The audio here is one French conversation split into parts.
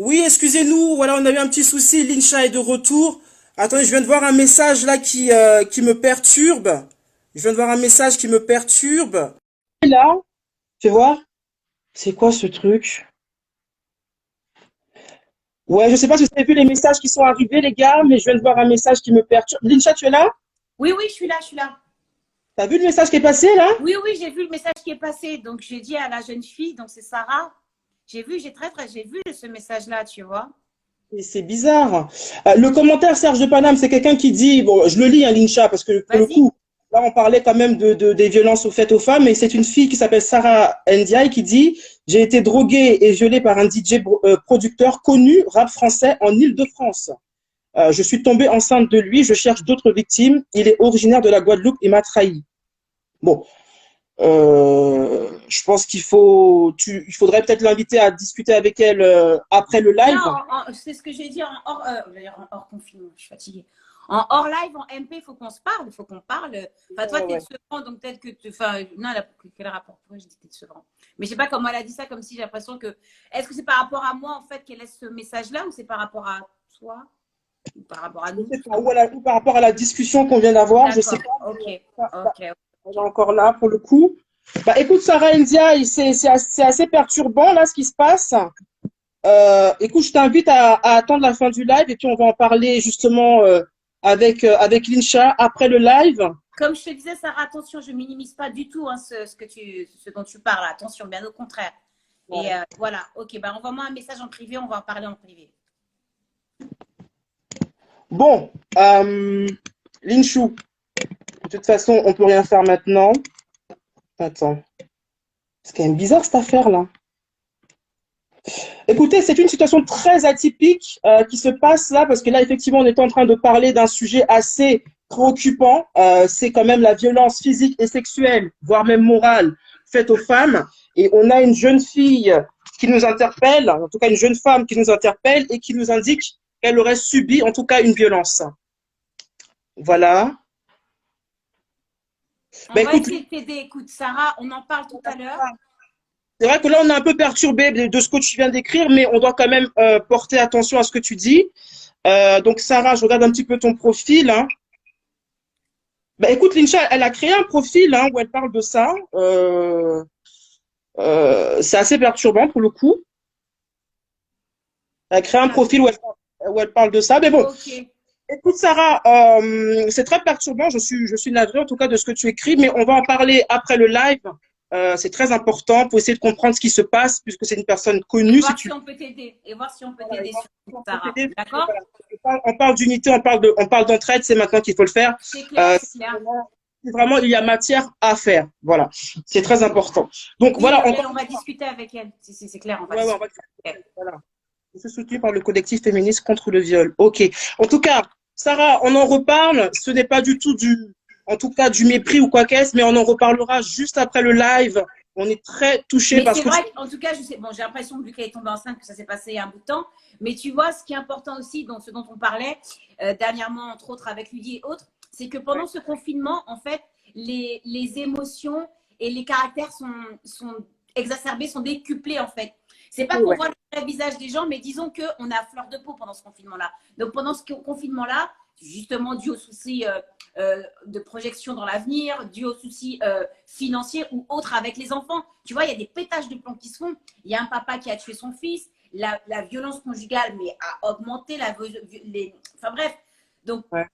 Oui, excusez-nous, voilà, on a eu un petit souci, Lincha est de retour. Attendez, je viens de voir un message là qui me perturbe. Je viens de voir un message qui me perturbe. Là, tu vois, c'est quoi ce truc? Ouais, je sais pas si vous avez vu les messages qui sont arrivés, les gars, mais je viens de voir un message qui me perturbe. Lincha, tu es là? Oui, oui, je suis là, je suis là. T'as vu le message qui est passé là? Oui, oui, j'ai vu le message qui est passé. Donc, j'ai dit à la jeune fille, donc c'est Sarah. J'ai vu ce message-là, tu vois. Et c'est bizarre. Le commentaire Serge de Paname, c'est quelqu'un qui dit, bon, je le lis, hein, Lincha, parce que pour le Vas-y. coup, là, on parlait quand même des violences faites aux femmes, et c'est une fille qui s'appelle Sarah Ndiaye qui dit, j'ai été droguée et violée par un DJ producteur connu, rap français, en Île-de-France. Je suis tombée enceinte de lui, je cherche d'autres victimes. Il est originaire de la Guadeloupe et m'a trahi. Bon, je pense il faudrait peut-être l'inviter à discuter avec elle après le live. Non, c'est ce que j'ai dit en hors confinement, je suis fatiguée. En hors live, en MP, il faut qu'on se parle, il faut qu'on parle. Enfin, toi, Ouais, tu es ouais. de Sevran, donc peut-être que tu. Enfin, non, quel rapport? Pourquoi je dis que tu es de Sevran? Mais je sais pas comment elle a dit ça, comme si j'ai l'impression que. Est-ce que c'est par rapport à moi, en fait, qu'elle laisse ce message-là, ou c'est par rapport à toi? Ou par rapport à Je nous? sais pas, ou par rapport à la discussion qu'on vient d'avoir, je sais D'accord, pas. ok, Bah, ok. elle est encore là pour le coup. Bah écoute, Sarah India, c'est assez perturbant là ce qui se passe. Écoute, je t'invite à attendre la fin du live et puis on va en parler justement avec Lincha après le live. Comme je te disais, Sarah, attention, je minimise pas du tout hein, ce dont tu parles. Attention, bien au contraire. Et Ouais. voilà, ok, bah envoie-moi un message en privé, on va en parler en privé. Bon, Linchou, de toute façon, on peut rien faire maintenant. Attends, c'est quand même bizarre cette affaire là. Écoutez, c'est une situation très atypique qui se passe là, parce que là, effectivement, on est en train de parler d'un sujet assez préoccupant. C'est quand même la violence physique et sexuelle, voire même morale, faite aux femmes. Et on a une jeune fille qui nous interpelle, en tout cas une jeune femme qui nous interpelle et qui nous indique qu'elle aurait subi, en tout cas, une violence. Voilà. On Ben va écoute, essayer de t'aider. Écoute, Sarah, on en parle tout à l'heure. c'est vrai que là, on est un peu perturbé de ce que tu viens d'écrire, mais on doit quand même porter attention à ce que tu dis. Donc, Sarah, je regarde un petit peu ton profil, hein. Bah, écoute, Lincha, elle a créé un profil hein, où elle parle de ça. C'est assez perturbant pour le coup. Elle a créé un profil où elle parle de ça. Mais bon, Ok. écoute, Sarah, c'est très perturbant. Je suis navrée en tout cas de ce que tu écris, mais on va en parler après le live. C'est très important pour essayer de comprendre ce qui se passe, puisque c'est une personne Et connue. Si voir tu si on peut t'aider. Et voir si on peut voilà, t'aider sur on peut Sarah. t'aider, D'accord? voilà. On parle d'unité, on parle d'entraide, c'est maintenant qu'il faut le faire. C'est clair, c'est Si clair. vraiment il y a matière à faire. Voilà, c'est très important. Donc Oui, voilà, encore on va discuter avec elle. C'est clair, on va ouais, ouais, on discuter va avec elle. voilà. Je suis soutenue par le collectif féministe contre le viol. Ok. En tout cas, Sarah, on en reparle. Ce n'est pas du tout en tout cas, du mépris ou quoi qu'est-ce, mais on en reparlera juste après le live. On est très touchés Mais parce c'est que vrai qu'en tout cas, je sais, bon, j'ai l'impression, vu qu'elle est tombée enceinte, que ça s'est passé il y a un bout de temps. Mais tu vois, ce qui est important aussi, dans ce dont on parlait dernièrement, entre autres avec Lydie et autres, c'est que pendant ouais, ce confinement, en fait, les émotions et les caractères sont exacerbés, sont décuplés, en fait. C'est pas qu'on ouais, voit le vrai visage des gens, mais disons qu'on est à fleur de peau pendant ce confinement-là. Donc pendant ce confinement-là, justement dû aux soucis de projection dans l'avenir, dû aux soucis financiers ou autres avec les enfants. Tu vois, il y a des pétages de plomb qui se font. Il y a un papa qui a tué son fils. La violence conjugale, mais a augmenté. Enfin bref. Donc, ouais,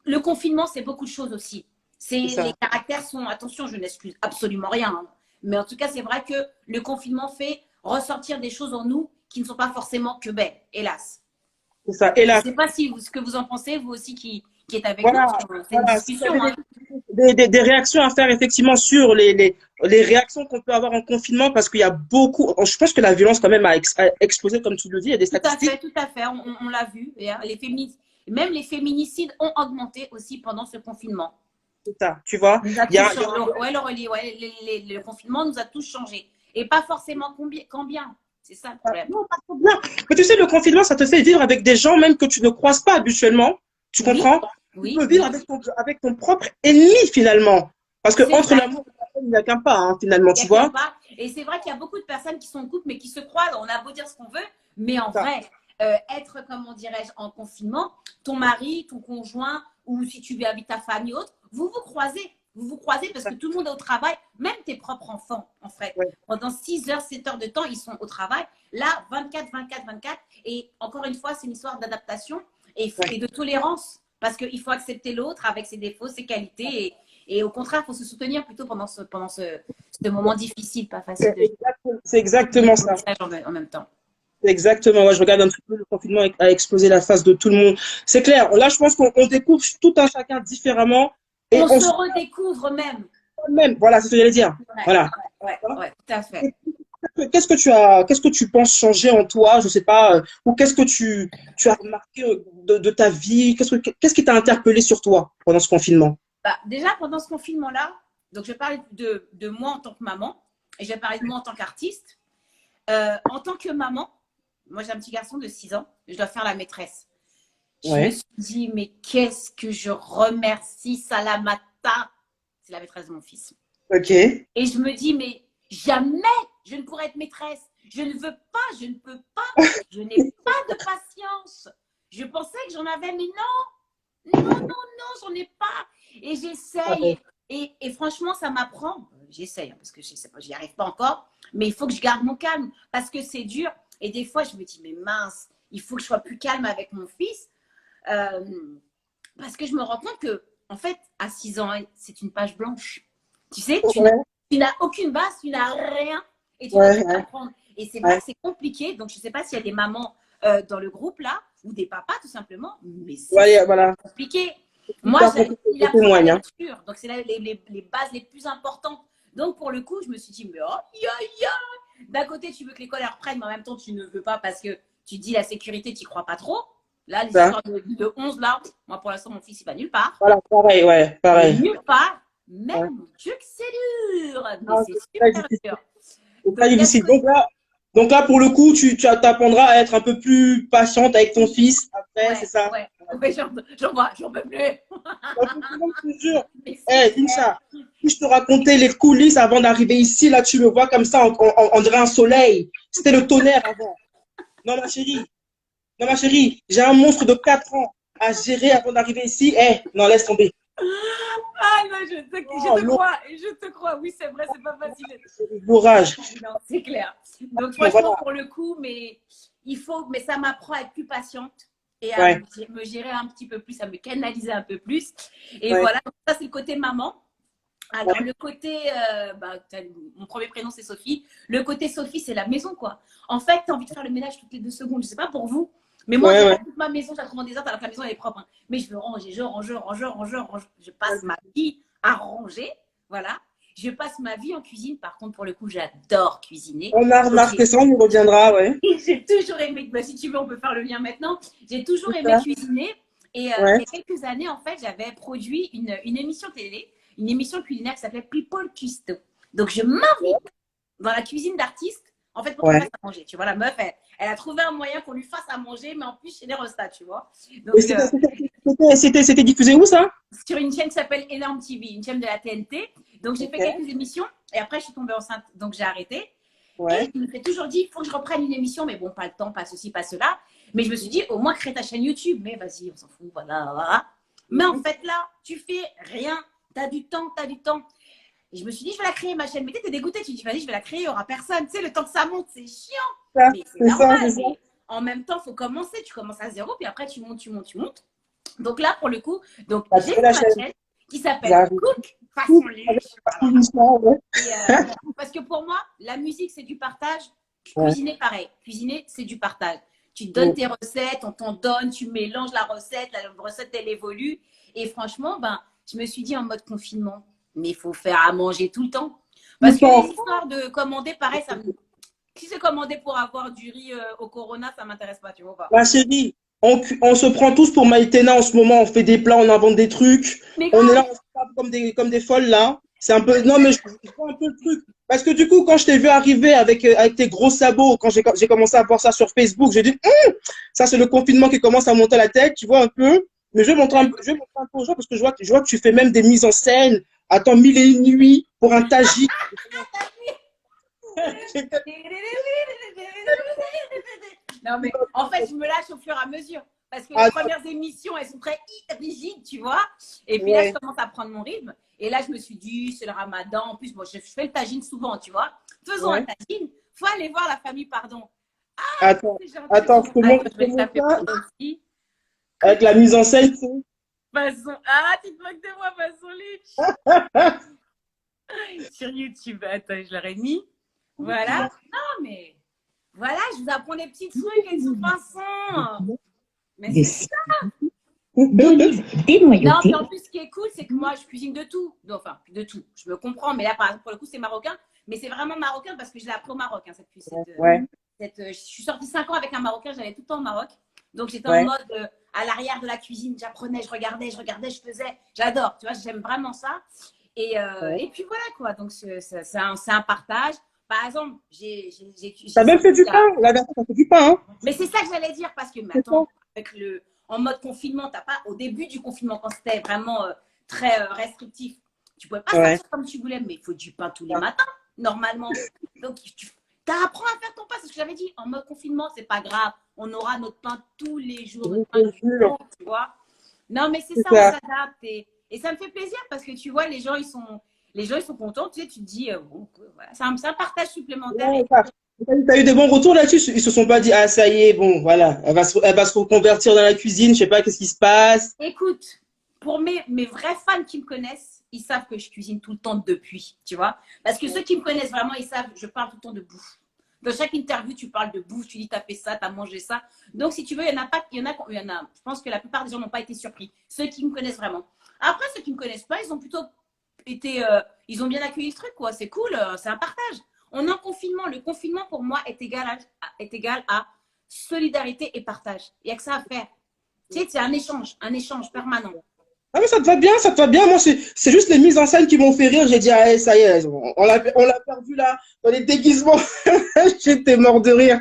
le confinement, c'est beaucoup de choses aussi. c'est Les ça. caractères sont, attention, je n'excuse absolument rien. Hein. Mais en tout cas, c'est vrai que le confinement fait ressortir des choses en nous qui ne sont pas forcément que belles, hélas. C'est ça. Et Je ne là, sais pas ce que vous en pensez, vous aussi qui êtes avec nous, voilà, parce que c'est une voilà. Si vous discussion. avez Hein. des réactions à faire effectivement sur les réactions qu'on peut avoir en confinement, parce qu'il y a beaucoup, je pense que la violence quand même a explosé, comme tu le dis, il y a des Tout à statistiques. fait, tout à fait. On l'a vu. Et, hein, même les féminicides ont augmenté aussi pendant ce confinement. C'est ça, tu vois. Nous a Il y tous a, il y changé. a- Ouais, le confinement nous a tous changé. Et pas forcément quand bien. C'est ça le problème. non, pas trop bien. Mais tu sais, le confinement, ça te fait vivre avec des gens même que tu ne croises pas habituellement. Tu Oui, comprends? Tu peux oui, vivre oui. avec ton propre ennemi finalement. Parce que C'est entre vrai. l'amour et la haine, il n'y a qu'un pas, hein, finalement, Il n'y tu a qu'un vois. pas. Et c'est vrai qu'il y a beaucoup de personnes qui sont en couple, mais qui se croient. On a beau dire ce qu'on veut, mais en Ça. vrai, être, comment dirais-je, en confinement, ton mari, ton conjoint, ou si tu vis avec ta famille ou autre, vous vous croisez. Vous vous croisez parce que tout le monde est au travail, même tes propres enfants, en fait. Ouais. Pendant 6 heures, 7 heures de temps, ils sont au travail. Là, 24, 24, 24. Et encore une fois, c'est une histoire d'adaptation et de tolérance. Parce qu'il faut accepter l'autre avec ses défauts, ses qualités. Et au contraire, il faut se soutenir plutôt pendant ce moment difficile, pas facile de C'est exactement ça. en même temps. Exactement. Ouais, je regarde un petit peu le confinement a explosé la face de tout le monde. C'est clair. Là, je pense qu'on découvre tout un chacun différemment et On on se se redécouvre même. même. Voilà, c'est ce que j'allais dire. Ouais, Voilà. ouais, tout à fait. Qu'est-ce que tu penses changer en toi? Je sais pas. Ou qu'est-ce que tu as remarqué de ta vie? Qu'est-ce qui t'a interpellé sur toi pendant ce confinement? Bah, déjà, pendant ce confinement-là, donc je parle de moi en tant que maman et je vais parler de moi en tant qu'artiste. En tant que maman, moi j'ai un petit garçon de 6 ans, je dois faire la maîtresse. Je me Ouais. suis dit, mais qu'est-ce que je remercie Salamata, c'est la maîtresse de mon fils. Ok. Et je me dis, mais jamais je ne pourrais être maîtresse. Je ne veux pas, je ne peux pas, je n'ai pas de patience. Je pensais que j'en avais, mais non, non, non, non, j'en ai pas. Et j'essaye. Et franchement, ça m'apprend. J'essaye, parce que je sais pas, j'y arrive pas encore. Mais il faut que je garde mon calme, parce que c'est dur. Et des fois, je me dis, mais mince, il faut que je sois plus calme avec mon fils. Parce que je me rends compte que, en fait, à 6 ans, c'est une page blanche. Tu sais, tu n'as aucune base, tu n'as rien et tu vas tout apprendre. Et c'est vrai que c'est compliqué. Donc, je ne sais pas s'il y a des mamans dans le groupe là ou des papas tout simplement, mais c'est compliqué. Moi, il apprend la lecture. Donc, c'est là les bases les plus importantes. Donc, pour le coup, je me suis dit, mais oh, d'un côté, tu veux que l'école reprenne, mais en même temps, tu ne veux pas parce que tu te dis la sécurité, tu n'y crois pas trop. Là, les histoires de 11, là, moi, pour l'instant, mon fils, il va nulle part. Voilà, pareil, ouais, pareil. Nulle part. Même mon Dieu que c'est dur. Mais c'est super dur. C'est pas difficile. Donc là, pour le coup, tu t'apprendras à être un peu plus patiente avec ton fils. Après, c'est ça. Ouais, j'en peux plus. Je te jure. Incha, si je te racontais les coulisses avant d'arriver ici, là, tu me vois comme ça, on dirait un soleil. C'était le tonnerre avant. Non, ma chérie, j'ai un monstre de 4 ans à gérer avant d'arriver ici. Non, laisse tomber. Ah non, je te crois. Oui, c'est vrai, c'est pas facile. Courage. Non, c'est clair. Donc, franchement, pour le coup, mais ça m'apprend à être plus patiente et à me gérer un petit peu plus, à me canaliser un peu plus. Et voilà, ça, c'est le côté maman. Alors, le côté, mon premier prénom, c'est Sophie. Le côté Sophie, c'est la maison, quoi. En fait, tu as envie de faire le ménage toutes les 2 secondes. Je sais pas pour vous, mais moi, je toute ma maison, je la trouve en désordre alors que la maison, elle est propre. Hein. Mais je veux ranger, je range. Je passe ma vie à ranger. Voilà. Je passe ma vie en cuisine. Par contre, pour le coup, j'adore cuisiner. On a remarqué ça, on y reviendra, ouais. J'ai toujours aimé, si tu veux, on peut faire le lien maintenant. J'ai toujours aimé cuisiner. Et il y a quelques années, en fait, j'avais produit une émission télé, une émission culinaire qui s'appelait People Cuisto. Donc, je m'invite dans la cuisine d'artistes, en fait, pour qu'on fasse à manger. Tu vois, la meuf, elle a trouvé un moyen qu'on lui fasse à manger, mais en plus, chez les restats, tu vois. Donc, c'était diffusé où, ça? Sur une chaîne qui s'appelle Énorme TV, une chaîne de la TNT. Donc, j'ai fait quelques émissions et après, je suis tombée enceinte. Donc, j'ai arrêté. Et je me suis toujours dit, il faut que je reprenne une émission, mais bon, pas le temps, pas ceci, pas cela. Mais je me suis dit, au moins, crée ta chaîne YouTube. Mais vas-y, on s'en fout, voilà. Mais en fait, là, tu fais rien. Tu as du temps. Et je me suis dit, je vais la créer, ma chaîne. Mais t'es dégoûtée. Tu dis, vas-y, je vais la créer, il n'y aura personne. Tu sais, le temps que ça monte, c'est chiant. Mais c'est normal. Mais en même temps, il faut commencer. Tu commences à zéro, puis après, tu montes. Donc là, pour le coup, j'ai fait ma chaîne qui s'appelle Cook Façon Luche. Parce que pour moi, la musique, c'est du partage. Cuisiner, pareil. Cuisiner, c'est du partage. Tu donnes tes recettes, on t'en donne, tu mélanges la recette, elle évolue. Et franchement, je me suis dit en mode confinement, mais il faut faire à manger tout le temps. Parce que les histoires de commander, pareil, si c'est commandé pour avoir du riz au Corona, ça ne m'intéresse pas, tu vois pas. Ma chérie, on se prend tous pour Maïtena en ce moment, on fait des plats, on invente des trucs. On est là, on se tape comme des folles là. C'est un peu. Non, mais je vois un peu le truc. Parce que du coup, quand je t'ai vu arriver avec tes gros sabots, quand j'ai commencé à voir ça sur Facebook, j'ai dit, ça c'est le confinement qui commence à monter la tête, tu vois un peu. Mais je vais montrer un peu aux gens parce que je vois que tu fais même des mises en scène. Attends, 1001 nuits pour un tagine. Non, mais en fait, je me lâche au fur et à mesure. Parce que les Ah, premières émissions, elles sont très rigides, tu vois. Et puis là, je ouais, commence à prendre mon rythme. Et là, je me suis dit, c'est le ramadan. En plus, moi, je fais le tagine souvent, tu vois. Faisons un ouais. tagine. Faut aller voir la famille, pardon. Attends, C'est gentil. attends, Attends, je je te vais le montre taper ça pour aussi. avec la mise en scène. Façon. Ah, tu te moques de moi, façon Luch. Sur YouTube. Attends, je l'aurais mis. Voilà. Non, mais voilà, je vous apprends des petits trucs et tout façon. Mais c'est ça. Non, puis en plus, ce qui est cool, c'est que moi, je cuisine de tout. Enfin, de tout. Je me comprends, mais là, par exemple, pour le coup, c'est marocain. Mais c'est vraiment marocain parce que je l'ai appris au Maroc, hein, cette cuisine. Ouais, Je suis sortie 5 ans avec un Marocain, j'allais tout le temps au Maroc. Donc, j'étais en ouais. mode à l'arrière de la cuisine. J'apprenais, je regardais, je faisais. J'adore, tu vois, j'aime vraiment ça. Et puis voilà, quoi. Donc, c'est un partage. Par exemple, j'ai T'as même fait sorti du pain. La dernière, t'as fait du pain, hein. mais c'est ça que j'allais dire parce que, mais C'est ça. attends, en mode confinement, t'as pas, au début du confinement, quand c'était vraiment très restrictif, tu pouvais pas Ouais. sortir comme tu voulais, mais il faut du pain tous les matins, normalement. Donc, tu apprends à faire ton pain, c'est ce que j'avais dit. En mode confinement, c'est pas grave. On aura notre pain tous les jours, Je notre pain te du jure. jour, tu vois. Non, mais c'est C'est ça, on ça. s'adapte. Et ça me fait plaisir parce que tu vois, les gens, ils sont contents. Tu sais, tu te dis, bon, voilà, c'est un partage supplémentaire. Ouais, t'as eu des bons retours là-dessus? Ils se sont pas dit, ah, ça y est, bon, voilà, elle va se reconvertir dans la cuisine, je sais pas qu'est-ce qui se passe. Écoute, pour mes vrais fans qui me connaissent, ils savent que je cuisine tout le temps depuis, tu vois. Parce que ceux qui me connaissent vraiment, ils savent que je parle tout le temps de bouffe. Dans chaque interview, tu parles de bouffe, tu dis t'as fait ça, t'as mangé ça. Donc, si tu veux, il y en a pas, je pense que la plupart des gens n'ont pas été surpris. Ceux qui me connaissent vraiment. Après, ceux qui me connaissent pas, ils ont plutôt été, ils ont bien accueilli le truc, quoi. C'est cool, c'est un partage. On est en confinement. Le confinement, pour moi, est égal à solidarité et partage. Il n'y a que ça à faire. Tu sais, c'est un échange permanent. Ah, mais ça te va bien, ça te va bien. Moi, c'est juste les mises en scène qui m'ont fait rire. J'ai dit, ah, ça y est, on l'a perdu là, dans les déguisements. J'étais mort de rire.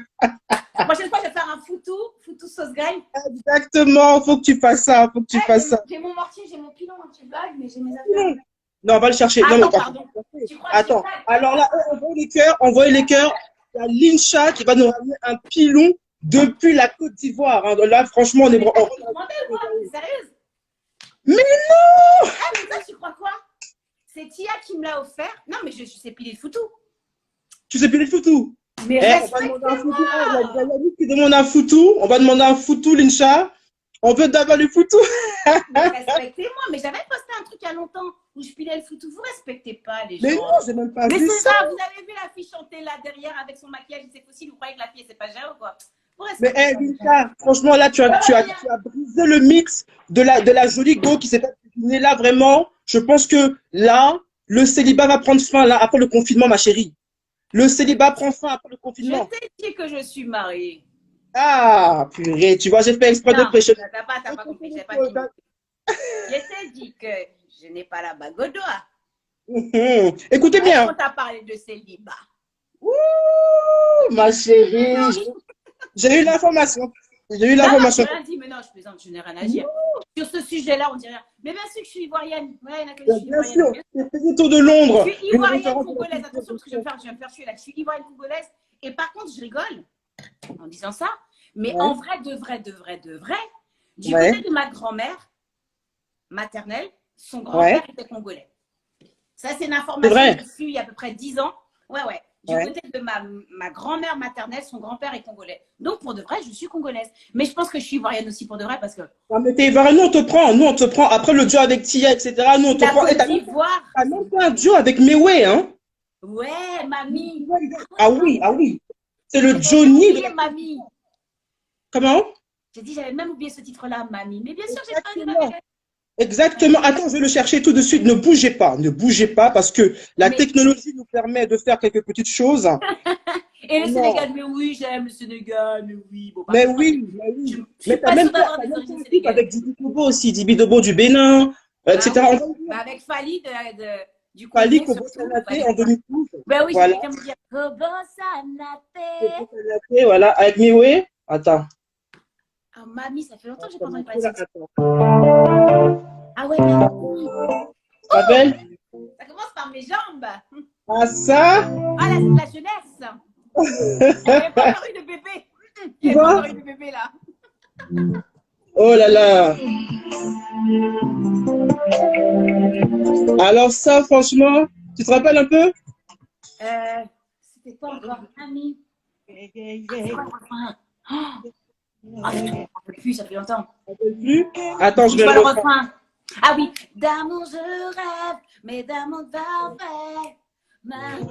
La prochaine fois, je vais faire un foutou sauce graine. Exactement, faut que tu fasses ça, faut que tu fasses ça. J'ai mon mortier, j'ai mon pilon, hein, tu blagues, mais j'ai mes affaires. Non, on va le chercher. Non, Attends, non, pardon. Tu crois que je attends. blague? Alors là, envoyez les cœurs, envoyez les cœurs. Il y a Lincha qui va nous ramener un pilon depuis la Côte d'Ivoire, hein. Là, franchement, on est. Mais t'as qui demandé, moi? T'es sérieuse? Mais non! Ah, mais toi, tu crois quoi? C'est Tia qui me l'a offert. Non, mais je sais piler le foutou. Tu sais piler le foutou. Mais On va demander un foutou. Il y a respectez-moi! Yannick qui demande un foutou. On va demander un foutou, Lincha. On veut d'abord le foutou. Mais respectez-moi! Mais j'avais posté un truc il y a longtemps où je pilais le foutou. Vous respectez pas les Mais gens. non, j'ai même pas Mais vu c'est ça. ça, vous avez vu la fille chanter là derrière avec son maquillage, c'est possible, vous croyez que la fille, c'est pas Jao ou quoi? Vous Mais respectez pas les gens. Lincha, franchement, là, tu as brisé le mix de la jolie go qui s'est née là, vraiment. Je pense que là, le célibat va prendre fin, là, après le confinement, ma chérie. Le célibat prend fin après le Je confinement. t'ai dit que je suis mariée. Ah, purée, tu vois, j'ai fait exprès de Non, prêcher. t'as pas compris, j'ai pas dit. Je t'ai dit que je n'ai pas la bague au doigt. Écoutez Est-ce bien. qu'on t'a parlé de célibat? Ouh, ma chérie, j'ai eu l'information. J'ai eu Non, non, l'information. j'ai rien dit, mais non, je plaisante, je n'ai rien à dire. Sur ce sujet-là, on dirait rien. Mais bien sûr que je suis ivoirienne. Ouais, il y en a que je suis Bien ivoirienne. sûr, c'est le tour de Londres. Je suis ivoirienne congolaise. Attention, parce que je vais me faire tuer là. Je suis ivoirienne congolaise. Et par contre, je rigole en disant ça. Mais Ouais. en vrai, de vrai, du Ouais. côté de ma grand-mère maternelle, son grand-père était congolais. Ça, c'est une information vrai. que j'ai eue il y a à peu près 10 ans. Ouais, ouais. Du Ouais. côté de ma grand-mère maternelle, son grand-père est congolais. Donc, pour de vrai, je suis congolaise. Mais je pense que je suis ivoirienne aussi pour de vrai parce que Ah, mais t'es vrai, nous on te prend, nous on te prend. Après le duo avec Tia, etc. Nous on te la prend. Et Côte d'Ivoire. t'as même fait un duo avec Mewe, hein? Ouais, mamie. Ah oui, ah oui. C'est le J'avais même Johnny. oublié mamie. Comment? J'ai dit, j'avais même oublié ce titre-là, mamie. Mais bien sûr, j'ai pas dit la Exactement. vérité. Exactement. Attends, je vais le chercher tout de suite. Ne bougez pas, parce que la Mais- technologie nous permet de faire quelques petites choses. Et le Non. Sénégal, mais oui, j'aime le Sénégal, mais oui. Bon, par Mais contre, oui, mais je oui. ne suis Mais pas sûre d'avoir des origines fait un clip sénégalaises. avec Dibi Tobo aussi, Dibi Tobo du Bénin, Ah etc. oui. On va Bah, avec Fali du Fali Congo, Kobo surtout. Sanaté en 2012. Ben oui, Voilà. j'allais me dire Kobo Sanaté. Kobo Sanaté, voilà. Avec Miwe. Attends. Ah, mamie, ça fait longtemps que j'ai pas entendu Attends. parler de ça. Ah ouais, bien oui. Tu te rappelles? Ça commence par mes jambes. Ah, ça, Ah, là, c'est de la jeunesse. Il n'y avait pas encore eu de bébé. Il tu n'y avait pas vois? encore eu de bébé, là. Oh là là. Alors ça, franchement, tu te rappelles un peu? C'était quoi encore? Ami. Ah, c'est quoi le refrain? Ah, putain, je ne rappelle plus, ça fait longtemps. Plus? Attends, je C'est vais quoi le le reprendre. refrain? Ah oui. D'amour, je rêve, mais d'amour parfait. Mamie,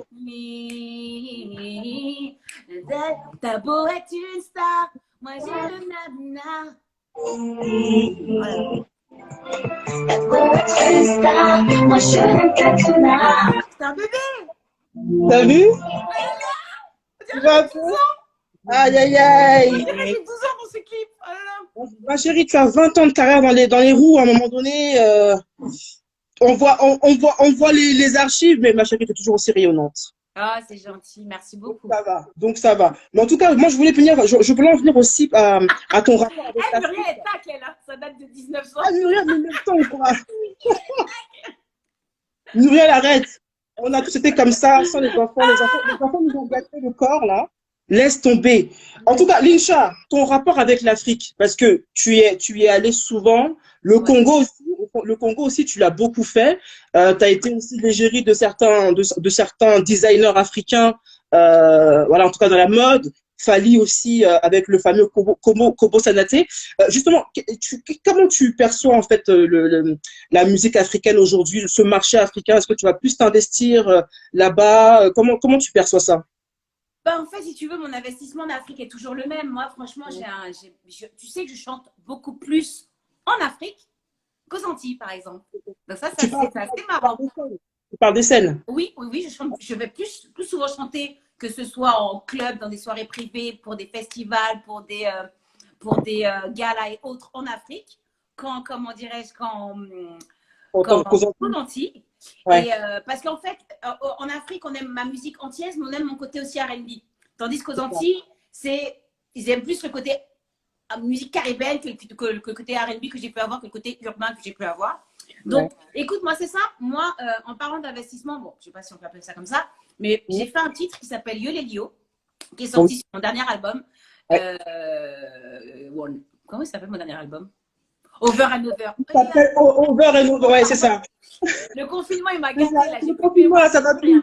t'as beau être une star, moi j'ai le nana. Voilà. Moi je suis un cadenas. C'est un bébé. T'as vu? On Tu dirait vois que un j'ai peu? 12 ans. Aïe, aïe, On dirait que aïe. j'ai 12 ans dans ce clip. Oh là là. Ma chérie, tu as 20 ans de carrière dans les roues. À un moment donné, on voit les archives, mais ma chérie, tu es toujours aussi rayonnante. Ah, c'est gentil, merci Donc beaucoup. ça va. Donc ça va. Mais en tout cas, moi, je voulais venir, je voulais en venir aussi à ton rapport avec Elle, Muriel, l'Afrique. elle tac, elle, hein. Ça date de 1900. Ah, Muriel, mais même temps, quoi. Muriel, arrête. On a tous été comme ça, sans les enfants. Les enfants nous ont gâté le corps, là. Laisse tomber. En tout cas, Lincha, ton rapport avec l'Afrique, parce que tu y es allé souvent. Ouais. Le Congo aussi, tu l'as beaucoup fait. Tu as été aussi l'égérie de certains designers africains, voilà, en tout cas dans la mode. Fali aussi avec le fameux Kobo Sanaté. Justement, comment tu perçois en fait la musique africaine aujourd'hui, ce marché africain? Est-ce que tu vas plus t'investir là-bas? Comment tu perçois ça? Bah, en fait, si tu veux, mon investissement en Afrique est toujours le même. Moi, franchement, tu sais que je chante beaucoup plus en Afrique qu'aux Antilles, par exemple. Donc ça, Tu parles, c'est assez marrant. tu parles des scènes. Oui, oui, oui, je vais plus souvent chanter, que ce soit en club, dans des soirées privées, pour des festivals, pour des galas et autres en Afrique, comment dirais-je, qu'aux Antilles. Ouais. Et parce qu'en fait, en Afrique, on aime ma musique antillaise, mais on aime mon côté aussi R&B. Tandis qu'aux Antilles, ils aiment plus le côté musique caribéenne que le côté R&B que j'ai pu avoir, que le côté urbain que j'ai pu avoir. Donc, écoute, moi, c'est ça. Moi, en parlant d'investissement, bon, je ne sais pas si on peut appeler ça comme ça, mais j'ai fait un titre qui s'appelle Yolelio, qui est sorti sur mon dernier album. Comment il s'appelle mon dernier album? Over and Over. Ça s'appelle Over and Over, ouais, c'est ça. Le confinement, il m'a gâté là. Le confinement, ça va plus.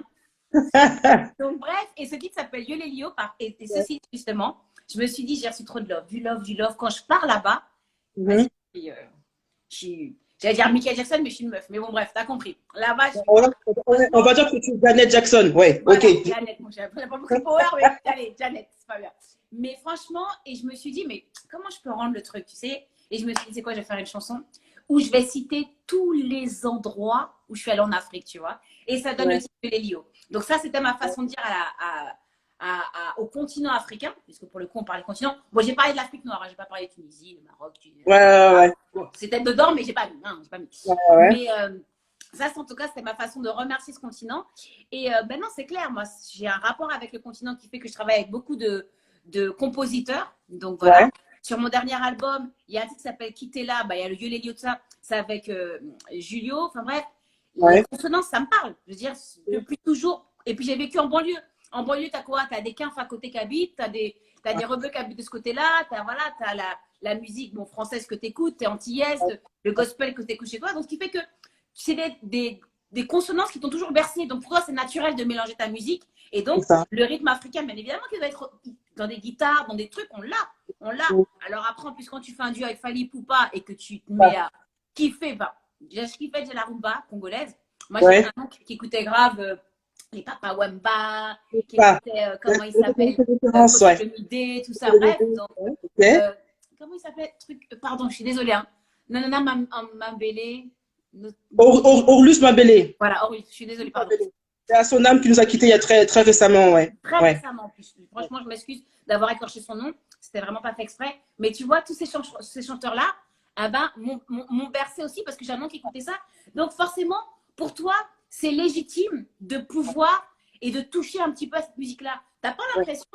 Donc, bref, et ce titre s'appelle Yolelio. Et ceci, justement, je me suis dit, j'ai reçu trop de love, du love, du love. Quand je pars là-bas, j'allais dire Michael Jackson, mais je suis une meuf. Mais bon, bref, t'as compris. Là-bas, on va dire que tu es Janet Jackson. Ouais, voilà, ok. Janet, mon cher. Pas beaucoup de power, mais allez, Janet, c'est pas bien. Mais franchement, et je me suis dit, mais comment je peux rendre le truc, tu sais? Et je me suis dit, c'est quoi, je vais faire une chanson où je vais citer tous les endroits où je suis allée en Afrique, tu vois. Et ça donne le titre de Lélio. Donc ça, c'était ma façon de dire au continent africain, puisque pour le coup, on parlait de continent. Bon, j'ai parlé de l'Afrique noire, j'ai pas parlé de Tunisie, le Maroc. Ouais. Bon, c'était dedans, mais j'ai pas mis. Hein, j'ai pas mis. Ouais. Mais ça, en tout cas, c'était ma façon de remercier ce continent. Et ben non, c'est clair, moi, j'ai un rapport avec le continent qui fait que je travaille avec beaucoup de compositeurs. Donc voilà. Ouais. Sur mon dernier album, il y a un titre qui s'appelle Kitela, il y a le vieux Lélio de ça, c'est avec Julio. Enfin bref, les consonances, ça me parle. Je veux dire, depuis toujours. Et puis j'ai vécu en banlieue. En banlieue, tu as quoi? Tu as des quinfs à côté qui habitent, tu as des rebeux qui habitent de ce côté-là, tu as la musique française que tu écoutes, tu es antillaise, le gospel que tu écoutes chez toi. Donc, ce qui fait que c'est des consonances qui t'ont toujours bercé. Donc, pour toi, c'est naturel de mélanger ta musique. Et donc, le rythme africain, bien évidemment, qui doit être dans des guitares, dans des trucs, on l'a. Alors, après, en plus, quand tu fais un duo avec Fali Poupa et que tu te mets à kiffer, je kiffais déjà la rumba congolaise. Moi, j'ai un oncle qui écoutait grave les Papa Wemba, qui écoutait, comment il s'appelle, le Midé, tout ça. Bref, donc, comment il s'appelle pardon, je suis désolée. Hein. Nanana Mambélé. Orlus Mambélé. Voilà, Orlus, je suis désolée, pardon. C'est à son âme qui nous a quittés il y a très, très récemment, Très récemment, en plus. Franchement, je m'excuse d'avoir écorché son nom. C'était vraiment pas fait exprès. Mais tu vois, tous ces chanteurs-là, m'ont bercé aussi parce que j'ai un nom qui écoutait ça. Donc, forcément, pour toi, c'est légitime de pouvoir et de toucher un petit peu à cette musique-là. Tu n'as pas l'impression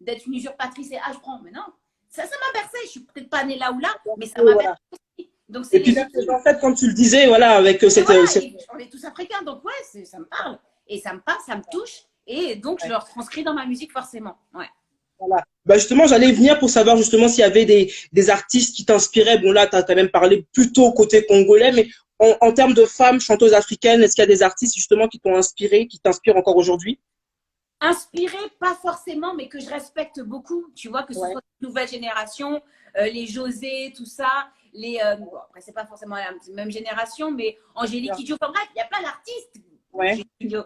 d'être une usurpatrice et je prends. Mais non, ça m'a bercé. Je suis peut-être pas née là ou là, mais ça m'a bercé aussi. Donc, c'est légitime. Et puis, en fait, comme tu le disais, voilà, avec cette. On est tous africains, donc ouais, ça me parle. et ça me parle, ça me touche. Et donc, je le retranscris dans ma musique forcément. Ouais. Voilà. Bah justement, j'allais venir pour savoir justement s'il y avait des artistes qui t'inspiraient. Bon, là, tu as quand même parlé plutôt côté congolais, mais en termes de femmes chanteuses africaines, est-ce qu'il y a des artistes justement qui t'ont inspiré, qui t'inspirent encore aujourd'hui? Inspirée, pas forcément, mais que je respecte beaucoup. Tu vois, que ce soit la nouvelle génération, les José, tout ça. Bon, après, c'est pas forcément la même génération, mais Angélique Kidjo. Enfin bref, il y a plein d'artistes. Ouais. Mais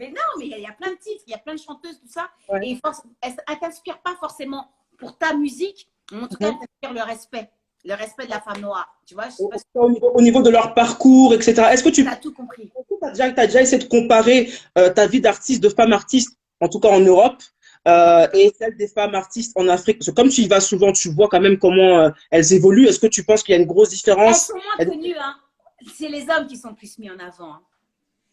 non, mais il y a plein de titres, il y a plein de chanteuses, tout ça. Ouais. Et elle ne t'inspire pas forcément pour ta musique, mais en tout cas, elle t'inspire le respect de la femme noire. Tu vois, je sais pas si Au niveau de leur parcours, etc. Est-ce que tu as tout compris. t'as déjà essayé de comparer ta vie d'artiste, de femme artiste, en tout cas en Europe, et celle des femmes artistes en Afrique? Parce que comme tu y vas souvent, tu vois quand même comment elles évoluent. Est-ce que tu penses qu'il y a une grosse Elles différence? sont moins connues, hein. C'est les hommes qui sont plus mis en avant. Hein.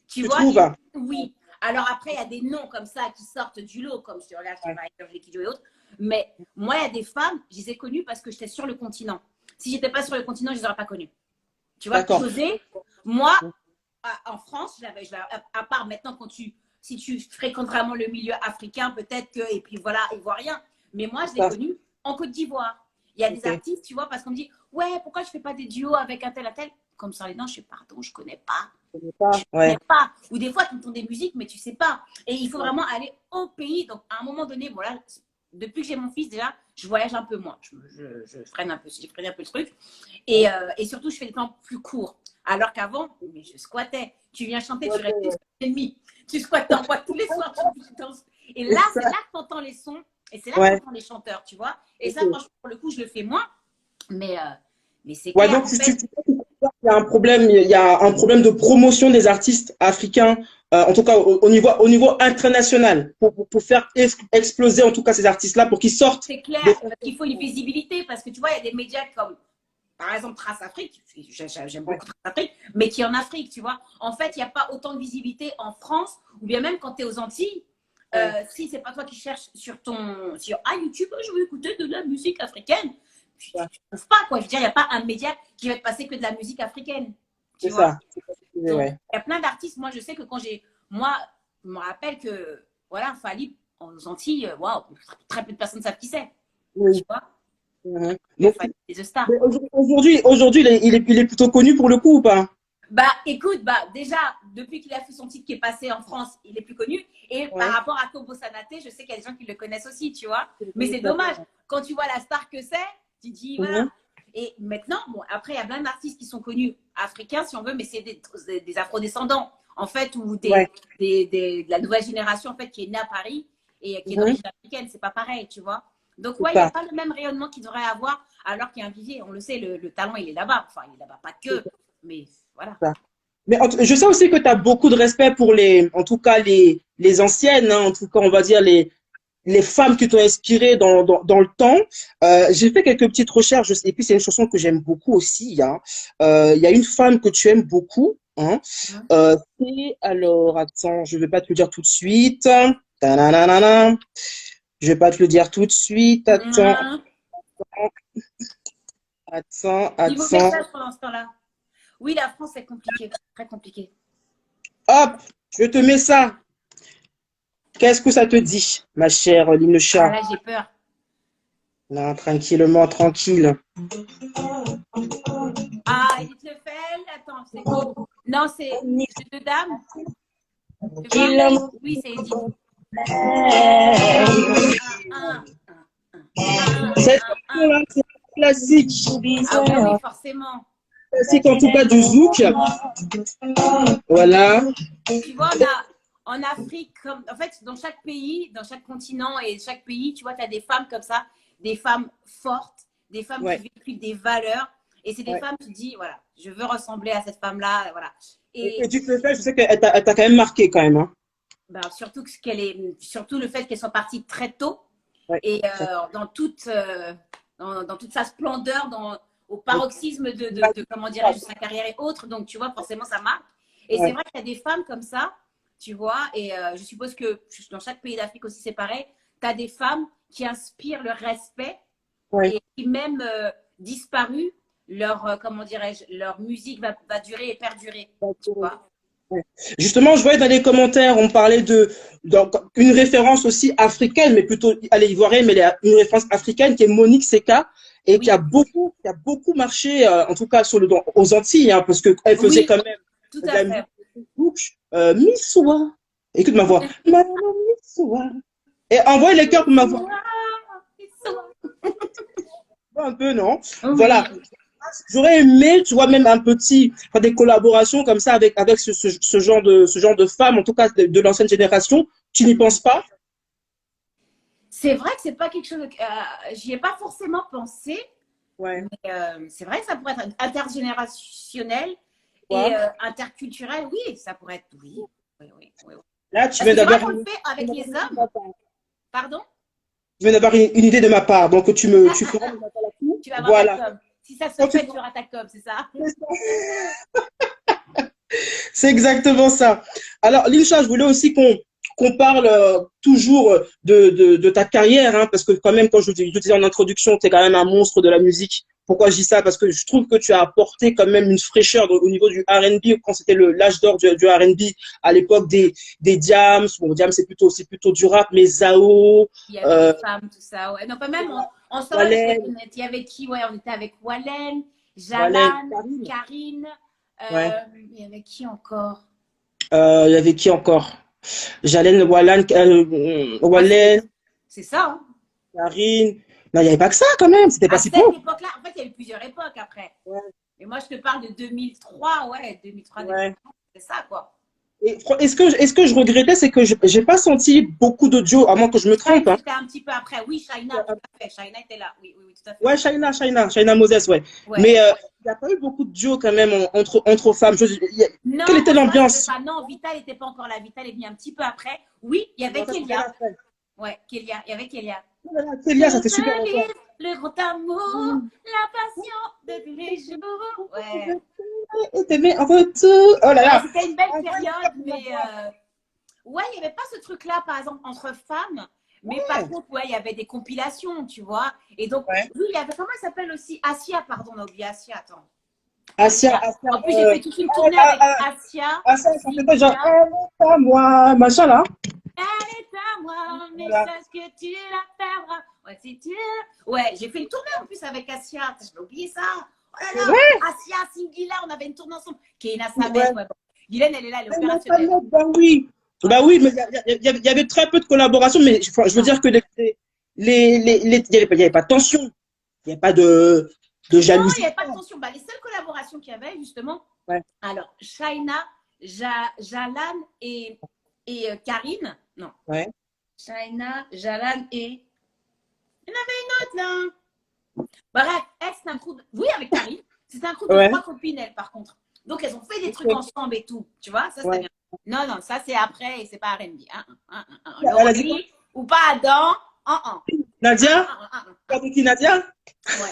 Tu vois, trouves, hein? oui. Alors après, il y a des noms comme ça qui sortent du lot, comme sur là, par exemple, les Kidjo et autres. Mais moi, il y a des femmes, je les ai connues parce que j'étais sur le continent. Si j'étais pas sur le continent, je les aurais pas connues. Tu vois, José, moi, en France, à part maintenant, si tu fréquentes vraiment le milieu africain, peut-être que, et puis voilà, ivoirien. Mais moi, je l'ai connu en Côte d'Ivoire. Il y a des artistes, tu vois, parce qu'on me dit, ouais, pourquoi je fais pas des duos avec un tel, un tel? Comme ça, les dents, je fais pardon, je connais pas. Je connais pas. Ou des fois, tu entends des musiques, mais tu sais pas. Et il faut vraiment aller au pays. Donc, à un moment donné, voilà, depuis que j'ai mon fils, déjà, je voyage un peu moins. Je freine un peu, j'ai freiné un peu le truc. Et surtout, je fais des temps plus courts. Alors qu'avant, mais je squattais. Tu viens chanter, tu restes une semaine et demie. Tu squattes en boîte tous les soirs. Et là, c'est là que tu entends les sons. Et c'est là que tu entends les chanteurs, tu vois. Et ça, franchement, pour le coup, je le fais moins. Mais c'est clair. Donc, il y a un problème, il y a un problème de promotion des artistes africains, en tout cas au niveau international, pour faire exploser en tout cas ces artistes-là, pour qu'ils sortent. C'est clair, parce qu'il faut une visibilité, parce que tu vois, il y a des médias comme, par exemple, Trace Afrique, j'aime beaucoup Trace Afrique, mais qui est en Afrique, tu vois. En fait, il n'y a pas autant de visibilité en France, ou bien même quand tu es aux Antilles, si c'est pas toi qui cherches sur YouTube, je veux écouter de la musique africaine. Tu ne trouves pas, quoi. Je veux dire, il n'y a pas un média qui va te passer que de la musique africaine. Tu vois. Donc, il y a plein d'artistes. Moi, je sais que moi, je me rappelle que, voilà, Fally, aux Antilles, waouh, très peu de personnes savent qui c'est. Tu vois. Donc, The Star. aujourd'hui, il est plutôt connu pour le coup ou pas? Bah, écoute, déjà, depuis qu'il a fait son titre qui est passé en France, il est plus connu. Et par rapport à Kobo Sanaté, je sais qu'il y a des gens qui le connaissent aussi, tu vois. Mais c'est dommage. Quand tu vois la star que c'est, tu dis, voilà. Et maintenant, bon, après, il y a plein d'artistes qui sont connus africains, si on veut, mais c'est des afrodescendants, en fait, ou de la nouvelle génération, en fait, qui est née à Paris et qui est d'origine africaine. C'est pas pareil, tu vois. Donc, il n'y a pas le même rayonnement qu'il devrait avoir, alors qu'il y a un vivier. On le sait, le talent, il est là-bas. Enfin, il est là-bas, pas que, mais voilà. Mais je sais aussi que tu as beaucoup de respect pour en tout cas, les anciennes, hein, en tout cas, on va dire les femmes qui t'ont inspiré dans le temps. J'ai fait quelques petites recherches, et puis c'est une chanson que j'aime beaucoup aussi. Hein. Il y a une femme que tu aimes beaucoup. Hein. Alors, attends, je vais pas te le dire tout de suite. Ta-na-na-na-na. Je vais pas te le dire tout de suite. Attends. Niveau message pour l'instant-là. Oui, la France, c'est compliqué, très compliqué. Hop, je te mets ça. Qu'est-ce que ça te dit, ma chère Linecha? Ah là, j'ai peur. Non, tranquillement, tranquille. Ah, Edith Lefel, attends, c'est qui? Non, c'est Jeu de dames. Oui, c'est Edith. Cette chanson-là, c'est classique. Ah oui, forcément. Classique en tout cas du zouk. Voilà. Tu vois, en Afrique, en fait, dans chaque pays, dans chaque continent et chaque pays, tu vois, tu as des femmes comme ça, des femmes fortes, des femmes qui véhiculent des valeurs. Et c'est des femmes qui disent, voilà, je veux ressembler à cette femme-là. Voilà. Et tu te le fais, je sais qu'elle t'a quand même marqué quand même. Hein. Ben, surtout le fait qu'elle soit partie très tôt et dans toute sa splendeur, au paroxysme de comment dirais-je, sa carrière et autres. Donc, tu vois, forcément, ça marque. Et c'est vrai qu'il y a des femmes comme ça, tu vois, et je suppose que dans chaque pays d'Afrique aussi, c'est pareil. Tu as des femmes qui inspirent le respect et qui même disparu, comment dirais-je, leur musique va durer et perdurer, tu vois. Justement, je voyais dans les commentaires, on parlait donc, une référence aussi africaine, mais plutôt, allez, ivoirienne, mais une référence africaine qui est Monique Seka et Oui, qui a beaucoup marché, en tout cas aux Antilles, hein, parce qu'elle faisait oui, quand même tout de à la musique fait. sur Facebook. Missoua. Écoute ma voix. Madame Missoua. Et envoie les cœurs pour ma voix. Un peu, non? Oui, Voilà. J'aurais aimé, tu vois, même faire des collaborations comme ça avec ce genre de femmes, en tout cas de l'ancienne génération. Tu n'y penses pas? c'est vrai que c'est pas quelque chose. J'y ai pas forcément pensé, Ouais. mais c'est vrai que ça pourrait être intergénérationnel et Ouais. interculturel. Oui, ça pourrait être. Oui, oui, oui, oui, oui. Là, tu Parce viens que c'est vrai d'avoir qu'on le fait avec les hommes. Pardon? une idée de ma part. Donc, tu feras mon appel là-dessus. Tu vas avoir ta Voilà. com. Si ça se Quand tu fait, tu feras- auras ta com, c'est ça? C'est exactement ça. Alors, Linsha, je voulais aussi qu'on parle toujours de ta carrière, hein, parce que quand même, quand je disais en introduction, tu es quand même un monstre de la musique. Pourquoi je dis ça? Parce que je trouve que tu as apporté quand même une fraîcheur au niveau du R&B, quand c'était l'âge d'or du R&B, à l'époque des Diams. Bon, Diams, c'est plutôt du rap, mais Zao, Il y avait des euh, femmes, tout ça. Ouais. Non, pas même en solo, parce Wallen, qu'il y avait qui? Ouais, on était avec Wallen, Wallen, Jalan, Karine. Karine. Ouais. Il y avait qui encore? Il y avait qui encore? Jalen, Ouais, Wallen, c'est ça. Hein. Karine. Non, il n'y avait pas que ça quand même. C'était pas À si cette pauvre. époque-là, en fait, il y a eu plusieurs époques après. Ouais. Mais moi, je te parle de 2003, ouais, 2003, Ouais. 2004, c'est ça, quoi. Et est-ce que je regrettais, c'est que j'ai pas senti beaucoup d'audio, à moins que je me Shine, trompe, hein. c'était un petit peu après. Oui, Shaina, tout à fait. Shaina était là. Oui, oui, oui, tout à fait. Ouais, Shaina Moses, ouais. Mais Ouais. il n'y a pas eu beaucoup de duo quand même entre femmes. Quelle Non, était en soi, je ne l'ambiance? pas. Non, Vital n'était pas encore là. Vital est venu un petit peu après. Oui, il y avait Non, ça, c'était la Kélia. fin. Ouais, Kélia. Il y avait Kélia. Célia, ça Je c'était super veux longtemps. vivre le grand amour, la passion de tous les jours. Ouais. Et t'aimais en retour. Oh là Ouais, là. c'était une belle période, mais ouais, il n'y avait pas ce truc-là, par exemple, entre femmes. Mais par Ouais. contre, ouais, il y avait des compilations, tu vois. Et donc, Ouais. oui, il y avait, comment elle s'appelle aussi? Asia, pardon, on a oublié Asia, attends. Asia, Asia. Asia, En plus, j'ai fait toute une tournée avec Asia, Ça fait pas genre, Cynthia. elle est à moi, machin là. Elle est à moi, mais Voilà. sache que tu la perdras. Ouais, si tu... Ouais, j'ai fait une tournée en plus avec Asia. Je vais oublier ça. Oh là C'est là, vrai? Asia, Singila, on avait une tournée ensemble. Kéna Ouais. Samet, ouais. Bon. Guylaine, elle est là, elle est Elle m'a opérationnelle. Bah oui. Ouais. Bah oui, mais il y avait très peu de collaboration, mais enfin, je veux Non. dire que il y avait pas de tension. Il n'y a pas de Non, il n'y jalousie. avait pas de tension. Bah, les seules collaborations qu'il y avait, justement, Ouais. alors, Shaina, Jalan et Karine. Non. Ouais. Shaina, Jalan et. Il y en avait une autre, là. Bref, elle, c'était un groupe. Oui, avec Karine. C'était un groupe de Ouais. 3 copines, elles, par contre. Donc, elles ont fait des trucs ensemble et tout. Tu vois, ça, c'était Ouais. bien. Non, non, ça, c'est après et c'est pas R&B. Elle a dit quoi? Laurie, ou pas Adam. Nadia? Tu as dit qui, Nadia? Ouais.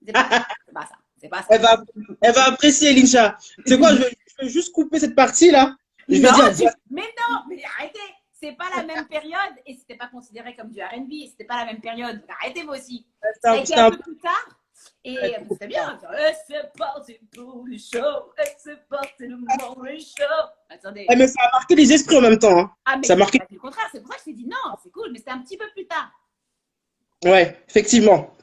C'est pas ça. C'est pas ça. C'est pas ça. Elle va apprécier, Lincha. C'est quoi, je vais juste couper cette partie-là. Je vais Non, dire, mais non, mais arrêtez. C'est pas la même période et c'était pas considéré comme du R&B. C'était pas la même période. Arrêtez vous aussi. Ça a été un peu plus tard. Et c'était bien. Et c'est parti pour le show. Et c'est parti le morning show. Attendez. mais ça a marqué les esprits en même temps, hein. Ah, mais Ça a c'est marqué. pas le contraire. C'est pour ça que je t'ai dit non, c'est cool, mais c'était un petit peu plus tard. Ouais, effectivement.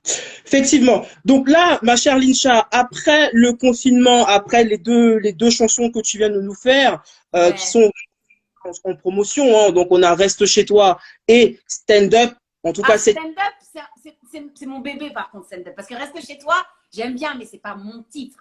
Effectivement. Donc là, ma chère Lincha, après le confinement, après les deux chansons que tu viens de nous faire, Ouais. qui sont en promotion, hein, donc on a Reste chez toi et Stand Up. En tout cas, c'est stand-up, c'est mon bébé par contre, stand-up. Parce que Reste chez toi, j'aime bien, mais c'est pas mon titre.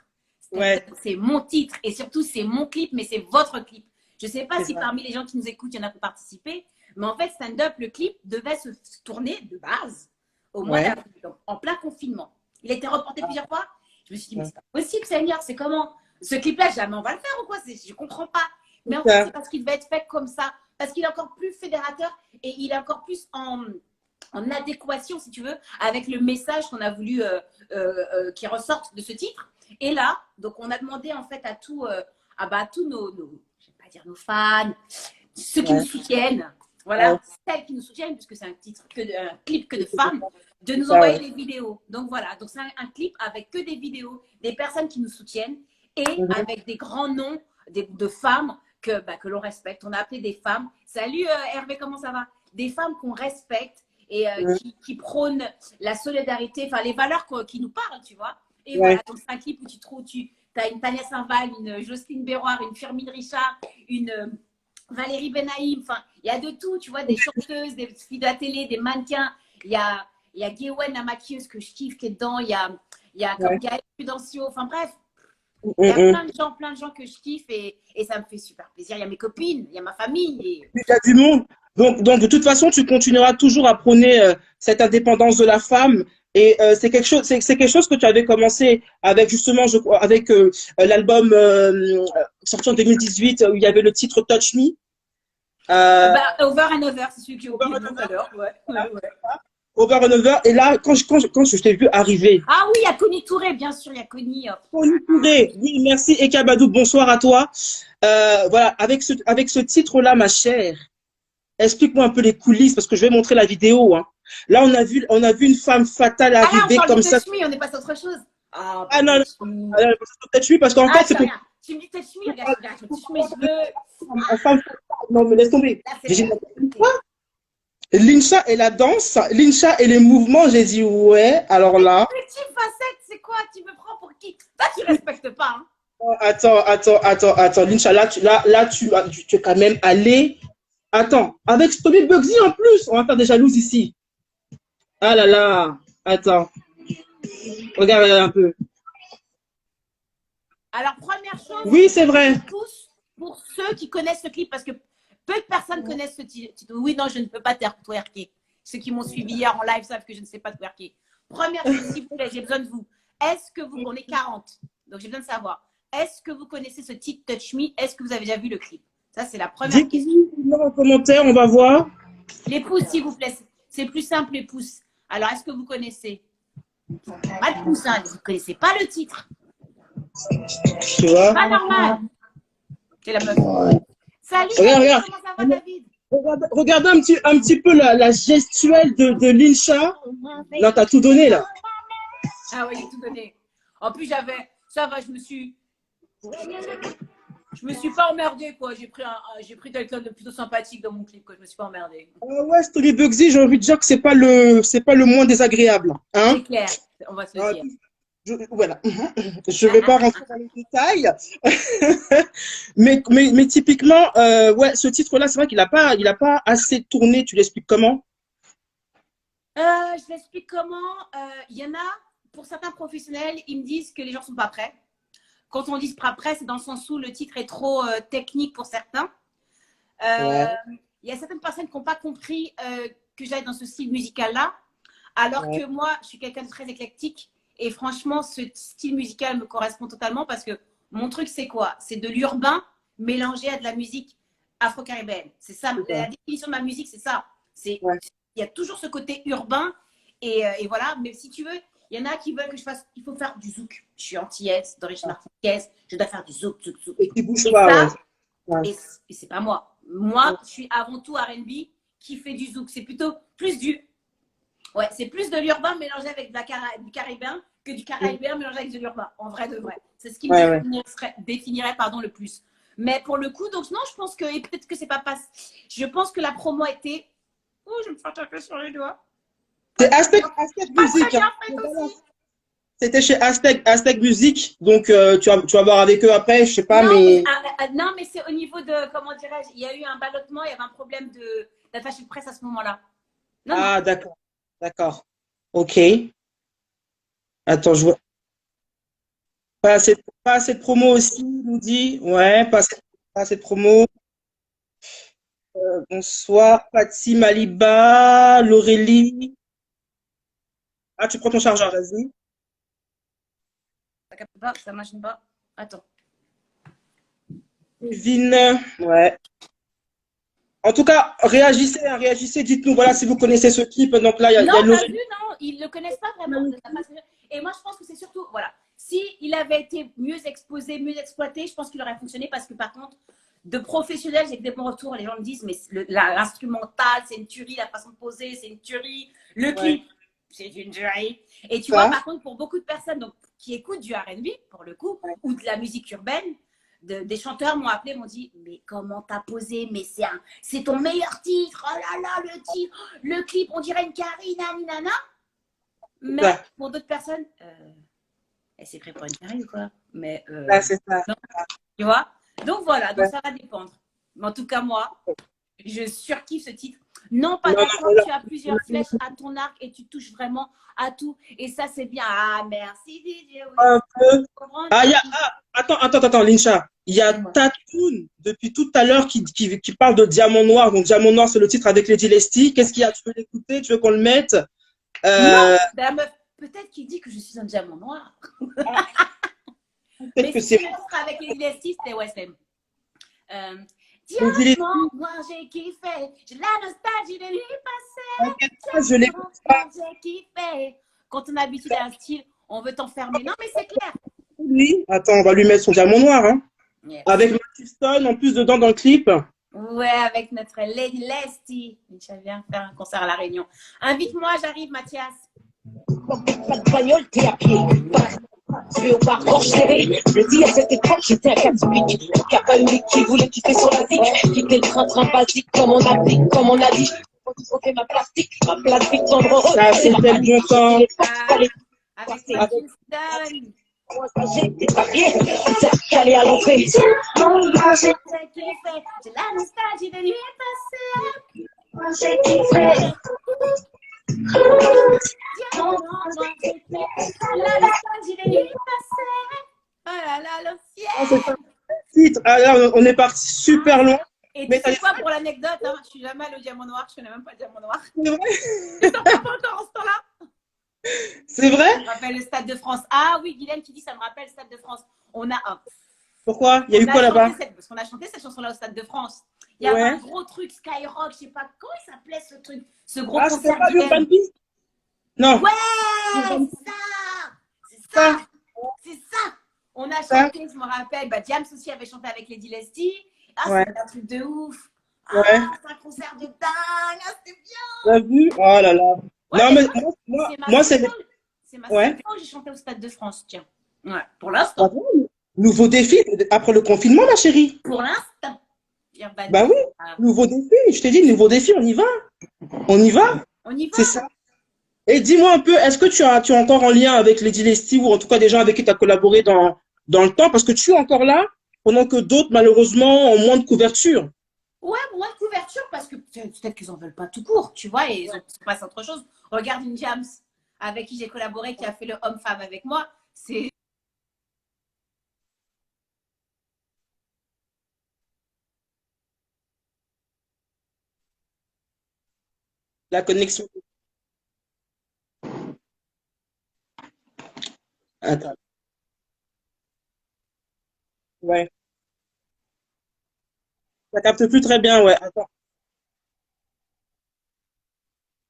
ouais, C'est mon titre et surtout c'est mon clip, mais c'est votre clip. Je sais pas c'est si ça. parmi les gens qui nous écoutent, il y en a qui ont participé, mais en fait, stand-up, le clip devait se tourner de base au mois Ouais. d'avril, donc en plein confinement. Il a été reporté plusieurs fois. Je me suis dit, mais c'est pas possible, Seigneur, c'est comment? Ce clip-là, jamais on va le faire ou quoi? Je comprends pas. Mais en fait, c'est parce qu'il devait être fait comme ça, parce qu'il est encore plus fédérateur et il est encore plus en adéquation, si tu veux, avec le message qu'on a voulu qui ressorte de ce titre. Et là, donc on a demandé en fait à tous nos, je vais pas dire nos fans, ceux qui nous soutiennent, voilà, celles qui nous soutiennent, puisque c'est un clip que de femmes, de nous envoyer des vidéos. Donc voilà, donc c'est un clip avec que des vidéos, des personnes qui nous soutiennent et avec des grands noms de femmes que l'on respecte. On a appelé des femmes. Salut Hervé, comment ça va? Des femmes qu'on respecte et qui prônent la solidarité, enfin les valeurs qui nous parlent, tu vois. Et voilà, donc c'est un clip où tu as une Tania Saint-Val, une Jocelyne Béroir, une Firmine Richard, une Valérie Benaïm, enfin, il y a de tout, tu vois, des chanteuses, des filles de la télé, des mannequins. Il y a Gwen, la maquilleuse que je kiffe qui est dedans. Il y a comme Gaëlle Prudencio, enfin bref. Il y a plein de gens que je kiffe et ça me fait super plaisir. Il y a mes copines, il y a ma famille. Il y a du monde. Donc, de toute façon, tu continueras toujours à prôner cette indépendance de la femme. Et c'est quelque chose que tu avais commencé avec justement, je crois, avec l'album sorti en 2018 où il y avait le titre Touch Me. Over and Over, c'est celui qui est au Over and Over. Over and Over. Et là, quand je t'ai vu arriver. Ah oui, il y a Connie Touré, bien sûr, il y a Connie. Connie Touré, oui, merci. Et Kabadou, bonsoir à toi. Voilà, avec ce titre-là, ma chère, explique-moi un peu les coulisses parce que je vais montrer la vidéo. Hein. Là, on a vu une femme fatale arriver comme ça. On est passé à autre chose. Non, Touch Me parce qu'en fait, c'est pour. Tu me dis Touch Me, regarde, je touche mes cheveux. Enfin, non, mais laisse tomber. Quoi? Lincha et la danse, Lincha et les mouvements, j'ai dit ouais, alors là. Petit facette, c'est quoi? Tu me prends pour qui? Toi, tu respectes pas. Hein. Oh, attends. Lincha, là, tu es quand même allé. Attends, avec Stomy Bugsy en plus, on va faire des jalouses ici. Ah là là, attends. Regarde un peu. Alors, première chose. Oui, c'est vrai. Pour ceux qui connaissent ce clip, parce que peu de personnes connaissent ce titre. Oui, non, je ne peux pas twerker. Ceux qui m'ont suivi hier en live savent que je ne sais pas twerker. Première chose, s'il vous plaît, j'ai besoin de vous. On est 40, donc j'ai besoin de savoir. Est-ce que vous connaissez ce titre Touch Me? Est-ce que vous avez déjà vu le clip? Ça, c'est la première question. Dites-nous en commentaire, on va voir. Les pouces, s'il vous plaît. C'est plus simple, les pouces. Alors, est-ce que vous connaissez? Pas de pouces, hein. Vous ne connaissez pas le titre. Tu vois? Pas normal. C'est la meuf. Ouais. Salut, regarde. Comment ça va, David? Regardez un petit peu la gestuelle de Lincha. Là, t'as tout donné, là. Ah oui, j'ai tout donné. En plus, ça va, je me suis pas emmerdée, quoi. J'ai pris quelqu'un de plutôt sympathique dans mon clip, quoi. Je me suis pas emmerdée. Ouais, Stomy Bugsy, j'ai envie de dire que c'est pas le moins désagréable. Hein? C'est clair, on va se le dire. Voilà. Je vais pas rentrer dans les détails. mais typiquement, ouais, ce titre-là, c'est vrai qu'il a pas assez tourné. Tu l'expliques comment? Je l'explique comment. Il y en a, pour certains professionnels, ils me disent que les gens sont pas prêts. Quand on dit pas prêt, c'est dans le sens où le titre est trop technique pour certains. Il y a certaines personnes qui n'ont pas compris que j'aille dans ce style musical-là, alors que moi, je suis quelqu'un de très éclectique. Et franchement, ce style musical me correspond totalement parce que mon truc, c'est quoi? C'est de l'urbain mélangé à de la musique afro-caribéenne. C'est ça, la définition de ma musique, c'est ça. Il y a toujours ce côté urbain et voilà. Mais si tu veux, il y en a qui veulent que je fasse, il faut faire du zouk. Je suis antillaise, d'origine martiniquaise, je dois faire du zouk. Et qui bouge pas. Et c'est pas moi. Moi, je suis avant tout R&B qui fait du zouk. C'est plutôt plus c'est plus de l'urbain mélangé avec du caribéen que du caribéen mélangé avec de l'urbain. En vrai de vrai. C'est ce qui me définirait le plus. Mais pour le coup, donc non, je pense que, et peut-être que c'est pas passé. Je pense que la promo était. Oh, je vais me faire taper sur les doigts. C'est Aztec Music. Hein. C'était chez Aztec Music. Donc, tu vas voir avec eux après, je sais pas, mais. Non, mais c'est au niveau de, comment dirais-je, il y a eu un ballottement, il y avait un problème d'attaché de presse à ce moment-là. Non. D'accord. Ok. Attends, je vois. Pas assez de promo aussi, nous dit. Ouais, pas assez de promo. Bonsoir, Patsy Maliba, Laurélie. Ah, tu prends ton chargeur, vas-y. Ça capte pas, ça marche pas. Attends. Kevin, ouais. En tout cas, réagissez, dites-nous, voilà, si vous connaissez ce clip. Donc là, il y a non, ils ne le connaissent pas vraiment. Et moi, je pense que c'est surtout, voilà, s'il avait été mieux exposé, mieux exploité, je pense qu'il aurait fonctionné parce que par contre, de professionnels, j'ai que des bons retours. Les gens me disent, mais l'instrumental, c'est une tuerie, la façon de poser, c'est une tuerie. Le clip, c'est une tuerie. Et tu vois, par contre, pour beaucoup de personnes donc, qui écoutent du R&B, pour le coup, ou de la musique urbaine, des chanteurs m'ont appelé, m'ont dit, mais comment t'as posé? Mais c'est ton meilleur titre. Oh là là, le titre, le clip, on dirait une Karine, nana. Mais Ça. pour d'autres personnes, elle s'est pris pour une Karine ou quoi? Mais C'est ça. non, tu vois? Donc voilà, donc ça va dépendre. Mais en tout cas, moi, je surkiffe ce titre. Non, pas d'accord, tu as plusieurs flèches à ton arc et tu touches vraiment à tout. Et ça, c'est bien. Ah, merci DJ. Un peu. Attends, Lincha. Il y a Tatoon depuis tout à l'heure qui parle de Diamant Noir. Donc, Diamant Noir, c'est le titre avec Lady Leslie. Qu'est-ce qu'il y a? Tu veux l'écouter? Tu veux qu'on le mette? Non, la meuf, peut-être qu'il dit que je suis un diamant noir. Mais que si c'est le titre avec Lady Leslie, c'était OSM. Diamant noir, j'ai kiffé. J'ai la nostalgie de lui passer. Je l'écoute pas. J'ai kiffé. Quand on a habitué à un style, on veut t'enfermer. Non, mais c'est clair. Oui. Attends, on va lui mettre son Diamant Noir. Hein. Yes. Avec Matthew Stone en plus dedans dans le clip. Ouais, avec notre Lady Leslie. Je viens faire un concert à La Réunion. Invite-moi, j'arrive, Mathias. Pas de bagnole, t'es à pied. Tu es au parcours serré. Le dit à cette époque, j'étais à 4 pics. Y'a pas une qui voulait kiffer sur la zik. Quitter le train basique comme on a dit, Ok, ma plastique tombe heureux. Ça, c'était le bon temps. Avec Kingston. J'ai des papiers, ça calé à l'entrée. J'ai kiffé. J'ai la nostalgie de lui passer. J'ai kiffé. La nostalgie de lui passer. Oh là là, Titre. Alors, on est parti super loin. Et tu sais quoi pour l'anecdote, hein, je suis jamais allée au Diamant Noir, je connais même pas le Diamant Noir. C'est vrai? Je t'en parle pas encore en ce temps-là. C'est vrai? Ça me rappelle le Stade de France. Ah oui, Guylaine qui dit ça me rappelle le Stade de France. On a un. Pourquoi? Il y a eu quoi là-bas? Parce qu'on a chanté cette chanson-là au Stade de France. Il y avait un gros truc, Skyrock, je sais pas comment il s'appelait ce truc. Ce gros concert. Pas Urban Peace? Non. Ouais, c'est ça. C'est ça. On a chanté, je me rappelle. Bah, Diams aussi avait chanté avec Lady Leslie. Ah, c'est un truc de ouf. Ah, c'est un concert de dingue. Ah, c'était bien. T'as vu? Oh là là. Ouais, non, mais moi, c'est. C'est ma seconde fois où j'ai chanté au Stade de France, tiens. Ouais, pour l'instant. Nouveau défi après le confinement, ma chérie. Pour l'instant. Bah oui, nouveau défi. Je t'ai dit, nouveau défi, on y va. On y va. On y va. C'est ça. Et dis-moi un peu, est-ce que tu es encore en lien avec Lady Leslie ou en tout cas des gens avec qui tu as collaboré dans le temps? Parce que tu es encore là, pendant que d'autres, malheureusement, ont moins de couverture. Ouais, moins de couverture parce que peut-être qu'ils n'en veulent pas tout court, tu vois, et ils se passent autre chose. Regarde une Jams avec qui j'ai collaboré, qui a fait le homme-femme avec moi. C'est. La connexion. Attends. Ouais. Ça capte plus très bien, ouais. Attends.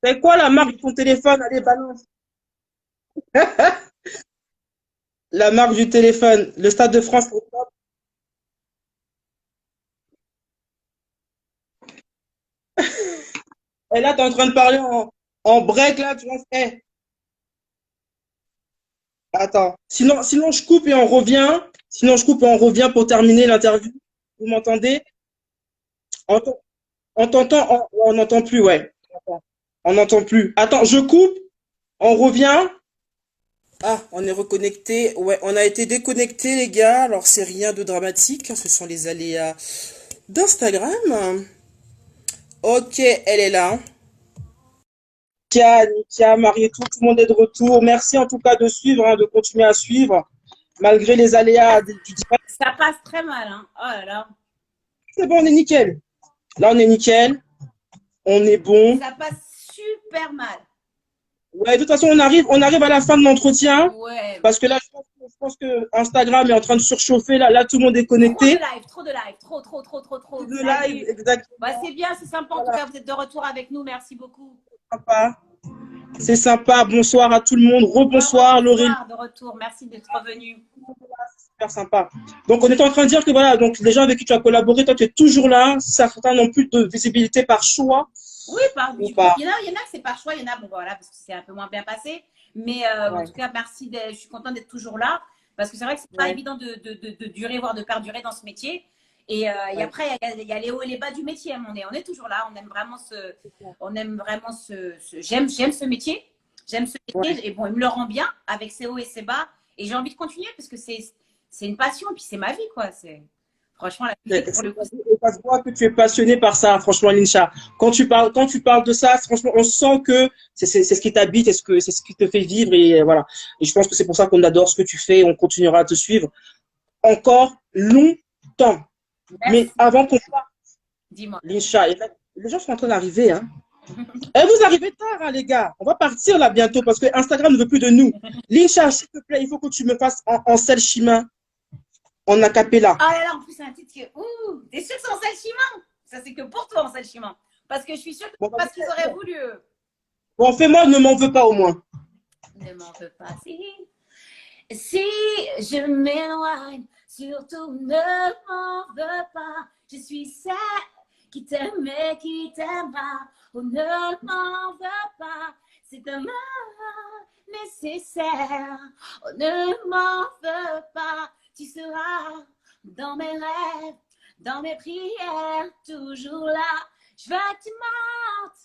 C'est quoi la marque de ton téléphone? Allez, balance. La marque du téléphone. Le Stade de France. Et là, tu es en train de parler en break, là, tu vois. Attends. Sinon, je coupe et on revient. Sinon, je coupe et on revient pour terminer l'interview. Vous m'entendez? On t'en- on t'entend? On n'entend plus, ouais. On n'entend plus. Attends, je coupe. On revient. Ah, on est reconnecté. Ouais, on a été déconnecté, les gars. Alors, c'est rien de dramatique. Ce sont les aléas d'Instagram. Ok, elle est là. Nikia, Marie-tout, tout le monde est de retour. Merci en tout cas de suivre, hein, de continuer à suivre, malgré les aléas du direct. Ça passe très mal, hein. Oh là là. C'est bon, on est nickel. Là, on est nickel. On est bon. Ça passe super mal. Ouais, de toute façon, on arrive à la fin de l'entretien. Ouais. Parce que là, je pense que Instagram est en train de surchauffer. Là, tout le monde est connecté. Trop de live. Trop. De live, exactement. Bah, c'est bien, c'est sympa. En tout cas, vous êtes de retour avec nous. Merci beaucoup. C'est sympa. Bonsoir à tout le monde. Rebonsoir, Laurélie. De retour. Merci d'être revenu. Super sympa. Donc, on est en train de dire que voilà, donc les gens avec qui tu as collaboré, toi, tu es toujours là. Certains n'ont plus de visibilité par choix. Oui, il y en a que c'est par choix, il y en a, bon voilà, parce que c'est un peu moins bien passé. Mais en tout cas, merci, je suis contente d'être toujours là. Parce que c'est vrai que c'est pas Ouais. évident de durer, voire de perdurer dans ce métier. Et Ouais. après, il y a les hauts et les bas du métier. On est toujours là. J'aime ce métier. J'aime ce Ouais. métier. Et bon, il me le rend bien avec ses hauts et ses bas. Et j'ai envie de continuer parce que c'est une passion. Et puis c'est ma vie, quoi. Franchement, la musique, pour le coup, Et ça se voit que tu es passionné par ça, franchement, Linsha. Quand tu parles de ça, franchement, on sent que c'est ce qui t'habite, c'est ce qui te fait vivre, et voilà. Et je pense que c'est pour ça qu'on adore ce que tu fais, et on continuera à te suivre encore longtemps. Mais merci. avant qu'on parte, Dis-moi. Linsha, les gens sont en train d'arriver, hein. Et vous arrivez tard, hein, les gars. On va partir là bientôt parce que Instagram ne veut plus de nous. Linsha, s'il te plaît, il faut que tu me fasses en Sel Chima, en acapella. Ah là là, en plus, c'est un titre que. Ouh, t'es sûr que c'est en salle Chimin? Ça, c'est que pour toi en salle Chimin. Parce que je suis sûre que Bon, c'est pas ce qu'ils auraient voulu. bon, fais-moi, ne m'en veux pas au moins. Ne m'en veux pas. Si je m'éloigne, surtout ne m'en veux pas. Je suis celle qui t'aime et qui t'aimera. Oh, ne m'en veux pas. C'est un mal nécessaire. Oh, ne m'en veux pas. Tu seras dans mes rêves, dans mes prières, toujours là. Je veux que tu montes.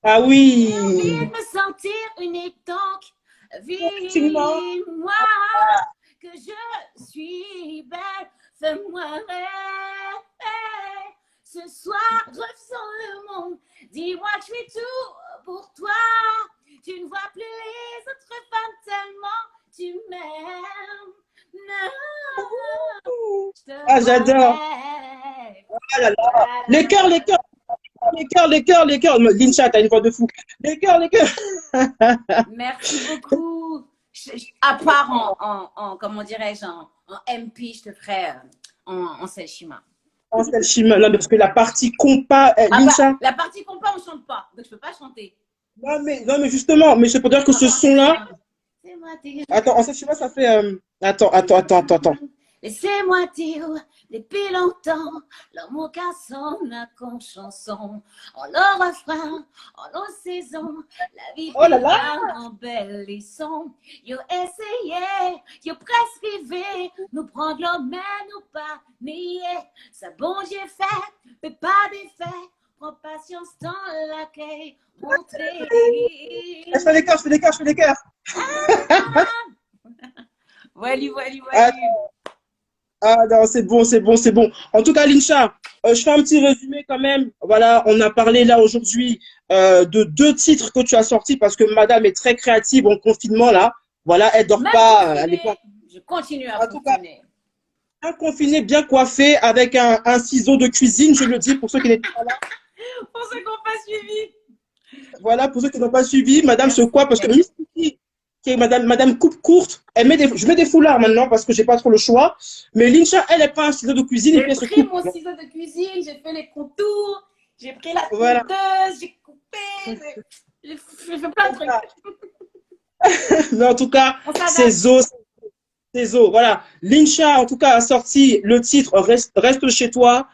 Ah J'ai oui. envie de me sentir unique, donc vis-moi que je suis belle. Fais-moi rêver. Ce soir, refaisons le monde. Dis-moi que je fais tout pour toi. Tu ne vois plus les autres femmes tellement tu m'aimes. Non, je te Ah, j'adore. rêve. Ah là là. Les cœurs, les cœurs, les cœurs, les cœurs, les cœurs. Linsha, t'as une voix de fou. Les cœurs, les cœurs. Merci beaucoup. À part comment dirais-je, en MP, je te ferai en Selchima. En Sel Chima. Non, mais parce que la partie compas, Ah bah, Linsha. la partie compas, on chante pas, donc je peux pas chanter. Non, mais justement, mais c'est pour dire que ce son-là. Laissez-moi dire. Attends, en Sel Chima, ça fait. Attends. Laissez-moi dire, depuis longtemps, l'amour car son qu'on chanson, en le refrain, en nos saisons, la vie Oh là là. vivra en belle leçon. Yo essayé, yo presque rêvé, nous prendre l'homme mais nous pas nier. Ça bon j'ai fait, mais pas d'effet, prends patience dans laquelle montrer. Je fais les cœurs, je fais les cœurs, je fais les cœurs. Voilà. Ah, ah non, c'est bon, c'est bon, c'est bon. En tout cas, Linsha, je fais un petit résumé quand même. Voilà, on a parlé là aujourd'hui de 2 titres que tu as sortis parce que madame est très créative en confinement là. Voilà, elle dort Même pas. Elle est confinée, pas. je continue à En tout cas, confiner. bien confinée, bien coiffée, avec un ciseau de cuisine, je le dis pour ceux qui n'étaient pas là. Pour ceux qui n'ont pas suivi. Voilà, pour ceux qui n'ont pas suivi, madame se Merci. coiffe parce que Miss Kiki, qui est madame coupe courte, je mets des foulards maintenant parce que j'ai pas trop le choix. Mais Linsha, elle prend un ciseau de cuisine et puis J'ai elle se pris coupe. mon ciseau de cuisine, j'ai fait les contours, j'ai pris la Voilà. tondeuse, j'ai coupé, j'ai fait plein de trucs. Mais en tout cas, On s'adapte. ses os, voilà. Linsha, en tout cas, a sorti le titre Reste chez toi,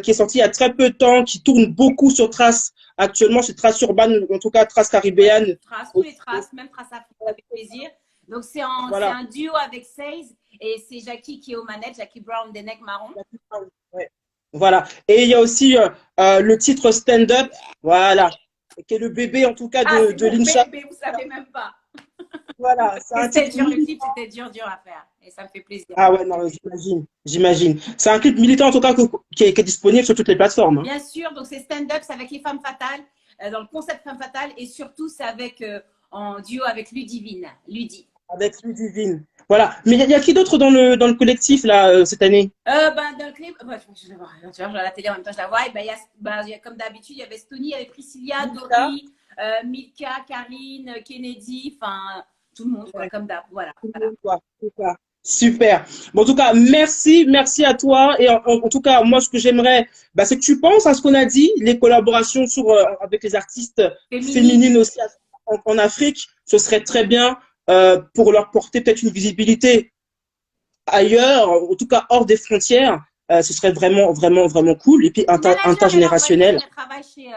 qui est sorti il y a très peu de temps, qui tourne beaucoup sur Trace actuellement, c'est Trace urbaine, en tout cas Trace caribéenne. Traces, tous les traces, même Trace Afrique avec plaisir. Donc c'est Voilà. un duo avec Seize et c'est Jackie qui est aux manettes, Jackie Brown des necks marrons. Ouais. Voilà. Et il y a aussi le titre Stand Up, voilà, qui est le bébé en tout cas de Linsha. Bébé, vous savez même pas. Voilà, c'est un C'était titre dur, le militant. clip, c'était dur à faire et ça me fait plaisir. Ah ouais, non, j'imagine. C'est un clip militant en tout cas qui est disponible sur toutes les plateformes. Hein. Bien sûr, donc c'est stand-up, c'est avec les femmes fatales, dans le concept femme fatale, et surtout c'est avec en duo avec Ludivine. Avec Ludivine. Voilà. Mais il y a qui d'autre dans le collectif là cette année? Dans le clip, je vais voir, tu vois, je vais à la télé en même temps, je la vois. Et il y a, comme d'habitude, il y avait Stony, il y avait Priscilla, Dori, Milka, Karine, Kennedy, enfin tout le monde, quoi, comme d'hab. Voilà. Super. Bon, en tout cas, merci à toi. Et en tout cas, moi, ce que j'aimerais, c'est que tu penses à ce qu'on a dit, les collaborations avec les artistes féminines aussi en Afrique. Ce serait très bien pour leur porter peut-être une visibilité ailleurs, en tout cas hors des frontières. Ce serait vraiment cool. Et puis intergénérationnel. Elle travaille chez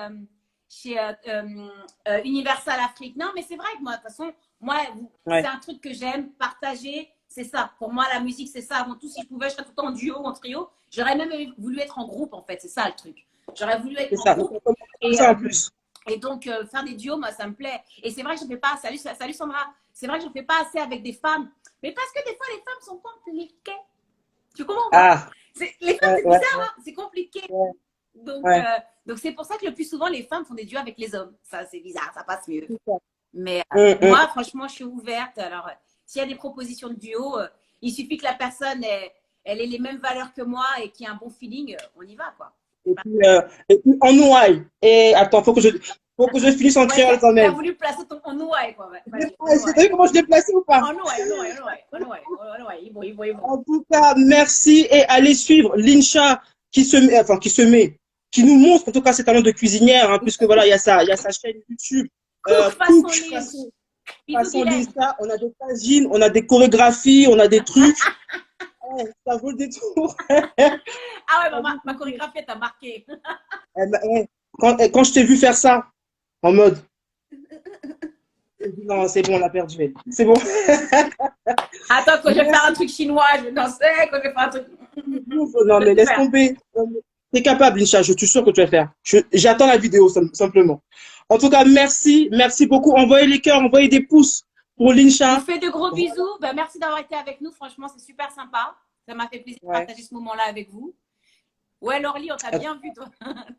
Universal Afrique. Non, mais c'est vrai que moi, de toute façon, c'est un truc que j'aime partager. c'est ça. Pour moi, la musique, c'est ça. Avant tout, si je pouvais, je serais tout le temps en duo ou en trio. J'aurais même voulu être en groupe, en fait. C'est ça le truc. J'aurais voulu être en groupe. Et ça en plus. Et donc, faire des duos, moi, ça me plaît. Et c'est vrai que je ne fais pas. Salut Sandra. C'est vrai que je ne fais pas assez avec des femmes. Mais parce que des fois, les femmes sont compliquées. Tu comprends pas? Les femmes, c'est bizarre, hein, c'est compliqué. Donc, c'est pour ça que le plus souvent, les femmes font des duos avec les hommes. Ça, c'est bizarre, ça passe mieux. Mais moi, franchement, je suis ouverte. Alors, s'il y a des propositions de duo, il suffit que la personne elle ait les mêmes valeurs que moi et qu'il y ait un bon feeling, on y va, quoi. Et puis en ouaille. Et attends, faut que je finisse en créole quand même. Tu as voulu placer ton en ouaille, quoi. T'as vu comment je l'ai placé ou pas? En ouaille. Bon. En tout cas, merci et allez suivre Linsha qui nous montre en tout cas ses talents de cuisinière, hein, puisque voilà, il y a sa chaîne YouTube. Façon Linsha, on a des pagines, on a des chorégraphies, on a des trucs. Ça vaut le détour. Ah ouais, ma chorégraphie t'a marqué. Quand je t'ai vu faire ça, en mode. Non, c'est bon, on l'a perdu. Elle. C'est bon. Attends, quand je vais faire un truc chinois, je vais danser. Quand je vais faire un truc. Non, mais laisse tomber. T'es capable, Linsha, je suis sûr que tu vas faire. J'attends la vidéo, simplement. En tout cas, merci. Merci beaucoup. Envoyez les cœurs, envoyez des pouces pour Linsha. Je vous fais de gros bisous. Ben, merci d'avoir été avec nous. Franchement, c'est super sympa. Ça m'a fait plaisir de partager ce moment-là avec vous. Ouais, Lorly, on t'a bien vu, toi.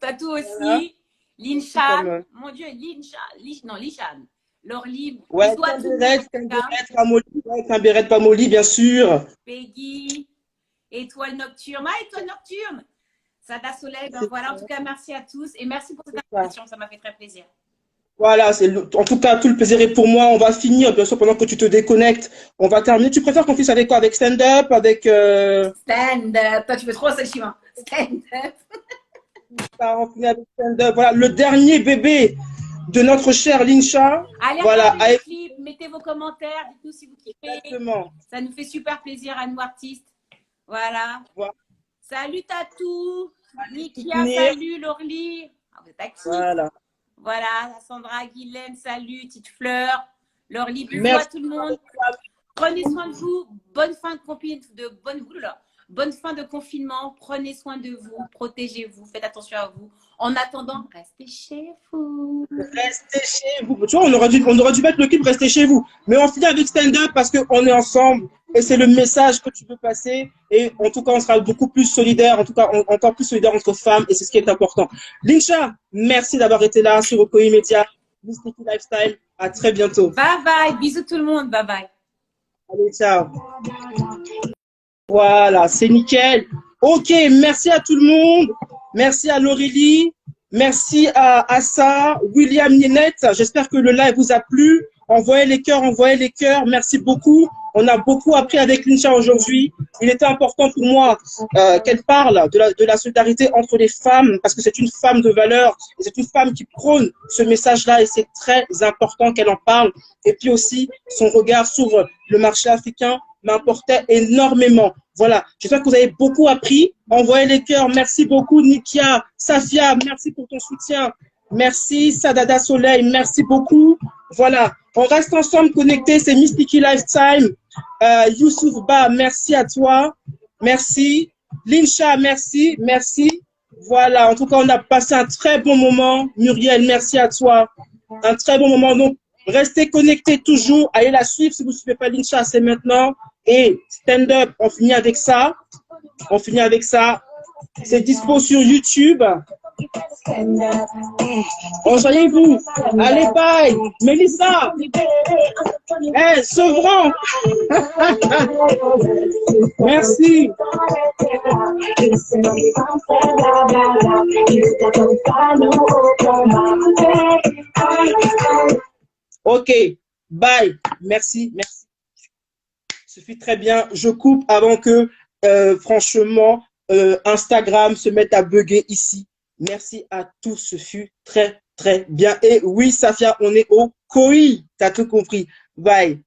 Tatou aussi. Linshan. Mon Dieu, Linshan. Lorly. Ouais, un béret Pamoli, bien sûr. Peggy. Étoile nocturne. Ah, étoile nocturne. Sada Soleil. Ben voilà, en tout cas, merci à tous. Et merci pour cette invitation. Ça m'a fait très plaisir. Voilà, en tout cas, tout le plaisir est pour moi. On va finir, bien sûr, pendant que tu te déconnectes. On va terminer. Tu préfères qu'on finisse avec quoi? Avec stand-up? Avec. Stand-up. Toi, tu veux trop ça, Chima. Stand-up. On finit avec stand-up. Voilà, le dernier bébé de notre chère Linsha. Allez, voilà, regardez le clip, mettez vos commentaires, dites-nous si vous kiffez. Exactement. Ça nous fait super plaisir à nous, artistes. Voilà. Salut Tatou. Nikia, salut Lorly. Vous êtes actifs. Voilà, Sandra, Guylaine, salut, Petite Fleur, Lorly, bisous à tout le monde. Prenez soin de vous. Bonne fin de confinement. Prenez soin de vous. Protégez-vous. Faites attention à vous. En attendant, restez chez vous. Restez chez vous. Tu vois, on aurait dû mettre le clip restez chez vous. Mais on finit avec stand-up parce qu'on est ensemble et c'est le message que tu veux passer. Et en tout cas, on sera beaucoup plus solidaires, en tout cas, encore plus solidaires entre femmes et c'est ce qui est important. Linsha, merci d'avoir été là sur Okoi Media, Mystique Lifestyle. À très bientôt. Bye bye. Bisous tout le monde. Bye bye. Allez, ciao. Voilà, c'est nickel. Ok, merci à tout le monde. Merci à Laurélie. Merci à Assa, William, Ninette. J'espère que le live vous a plu. Envoyez les cœurs, envoyez les cœurs. Merci beaucoup. On a beaucoup appris avec Linsha aujourd'hui. Il était important pour moi qu'elle parle de la solidarité entre les femmes parce que c'est une femme de valeur. C'est une femme qui prône ce message-là et c'est très important qu'elle en parle. Et puis aussi, son regard sur le marché africain m'importait énormément. Voilà, j'espère que vous avez beaucoup appris. Envoyez les cœurs. Merci beaucoup, Nikia, Safia, merci pour ton soutien. Merci, Sadada Soleil, merci beaucoup. Voilà, on reste ensemble connectés, c'est Mysticky Lifetime. Youssouf Ba, merci à toi. Merci. Linsha, merci. Voilà, en tout cas, on a passé un très bon moment. Muriel, merci à toi. Un très bon moment. Donc, restez connectés toujours. Allez la suivre si vous ne suivez pas Linsha, c'est maintenant. Et stand-up, on finit avec ça. C'est dispo sur YouTube. Enjoyez-vous. Allez, bye. Mélissa. Hey, Sevran. Merci. Ok. Bye. Merci. Ce fut très bien. Je coupe avant que, franchement, Instagram se mette à bugger ici. Merci à tous. Ce fut très, très bien. Et oui, Safia, on est au KOI. T'as tout compris. Bye.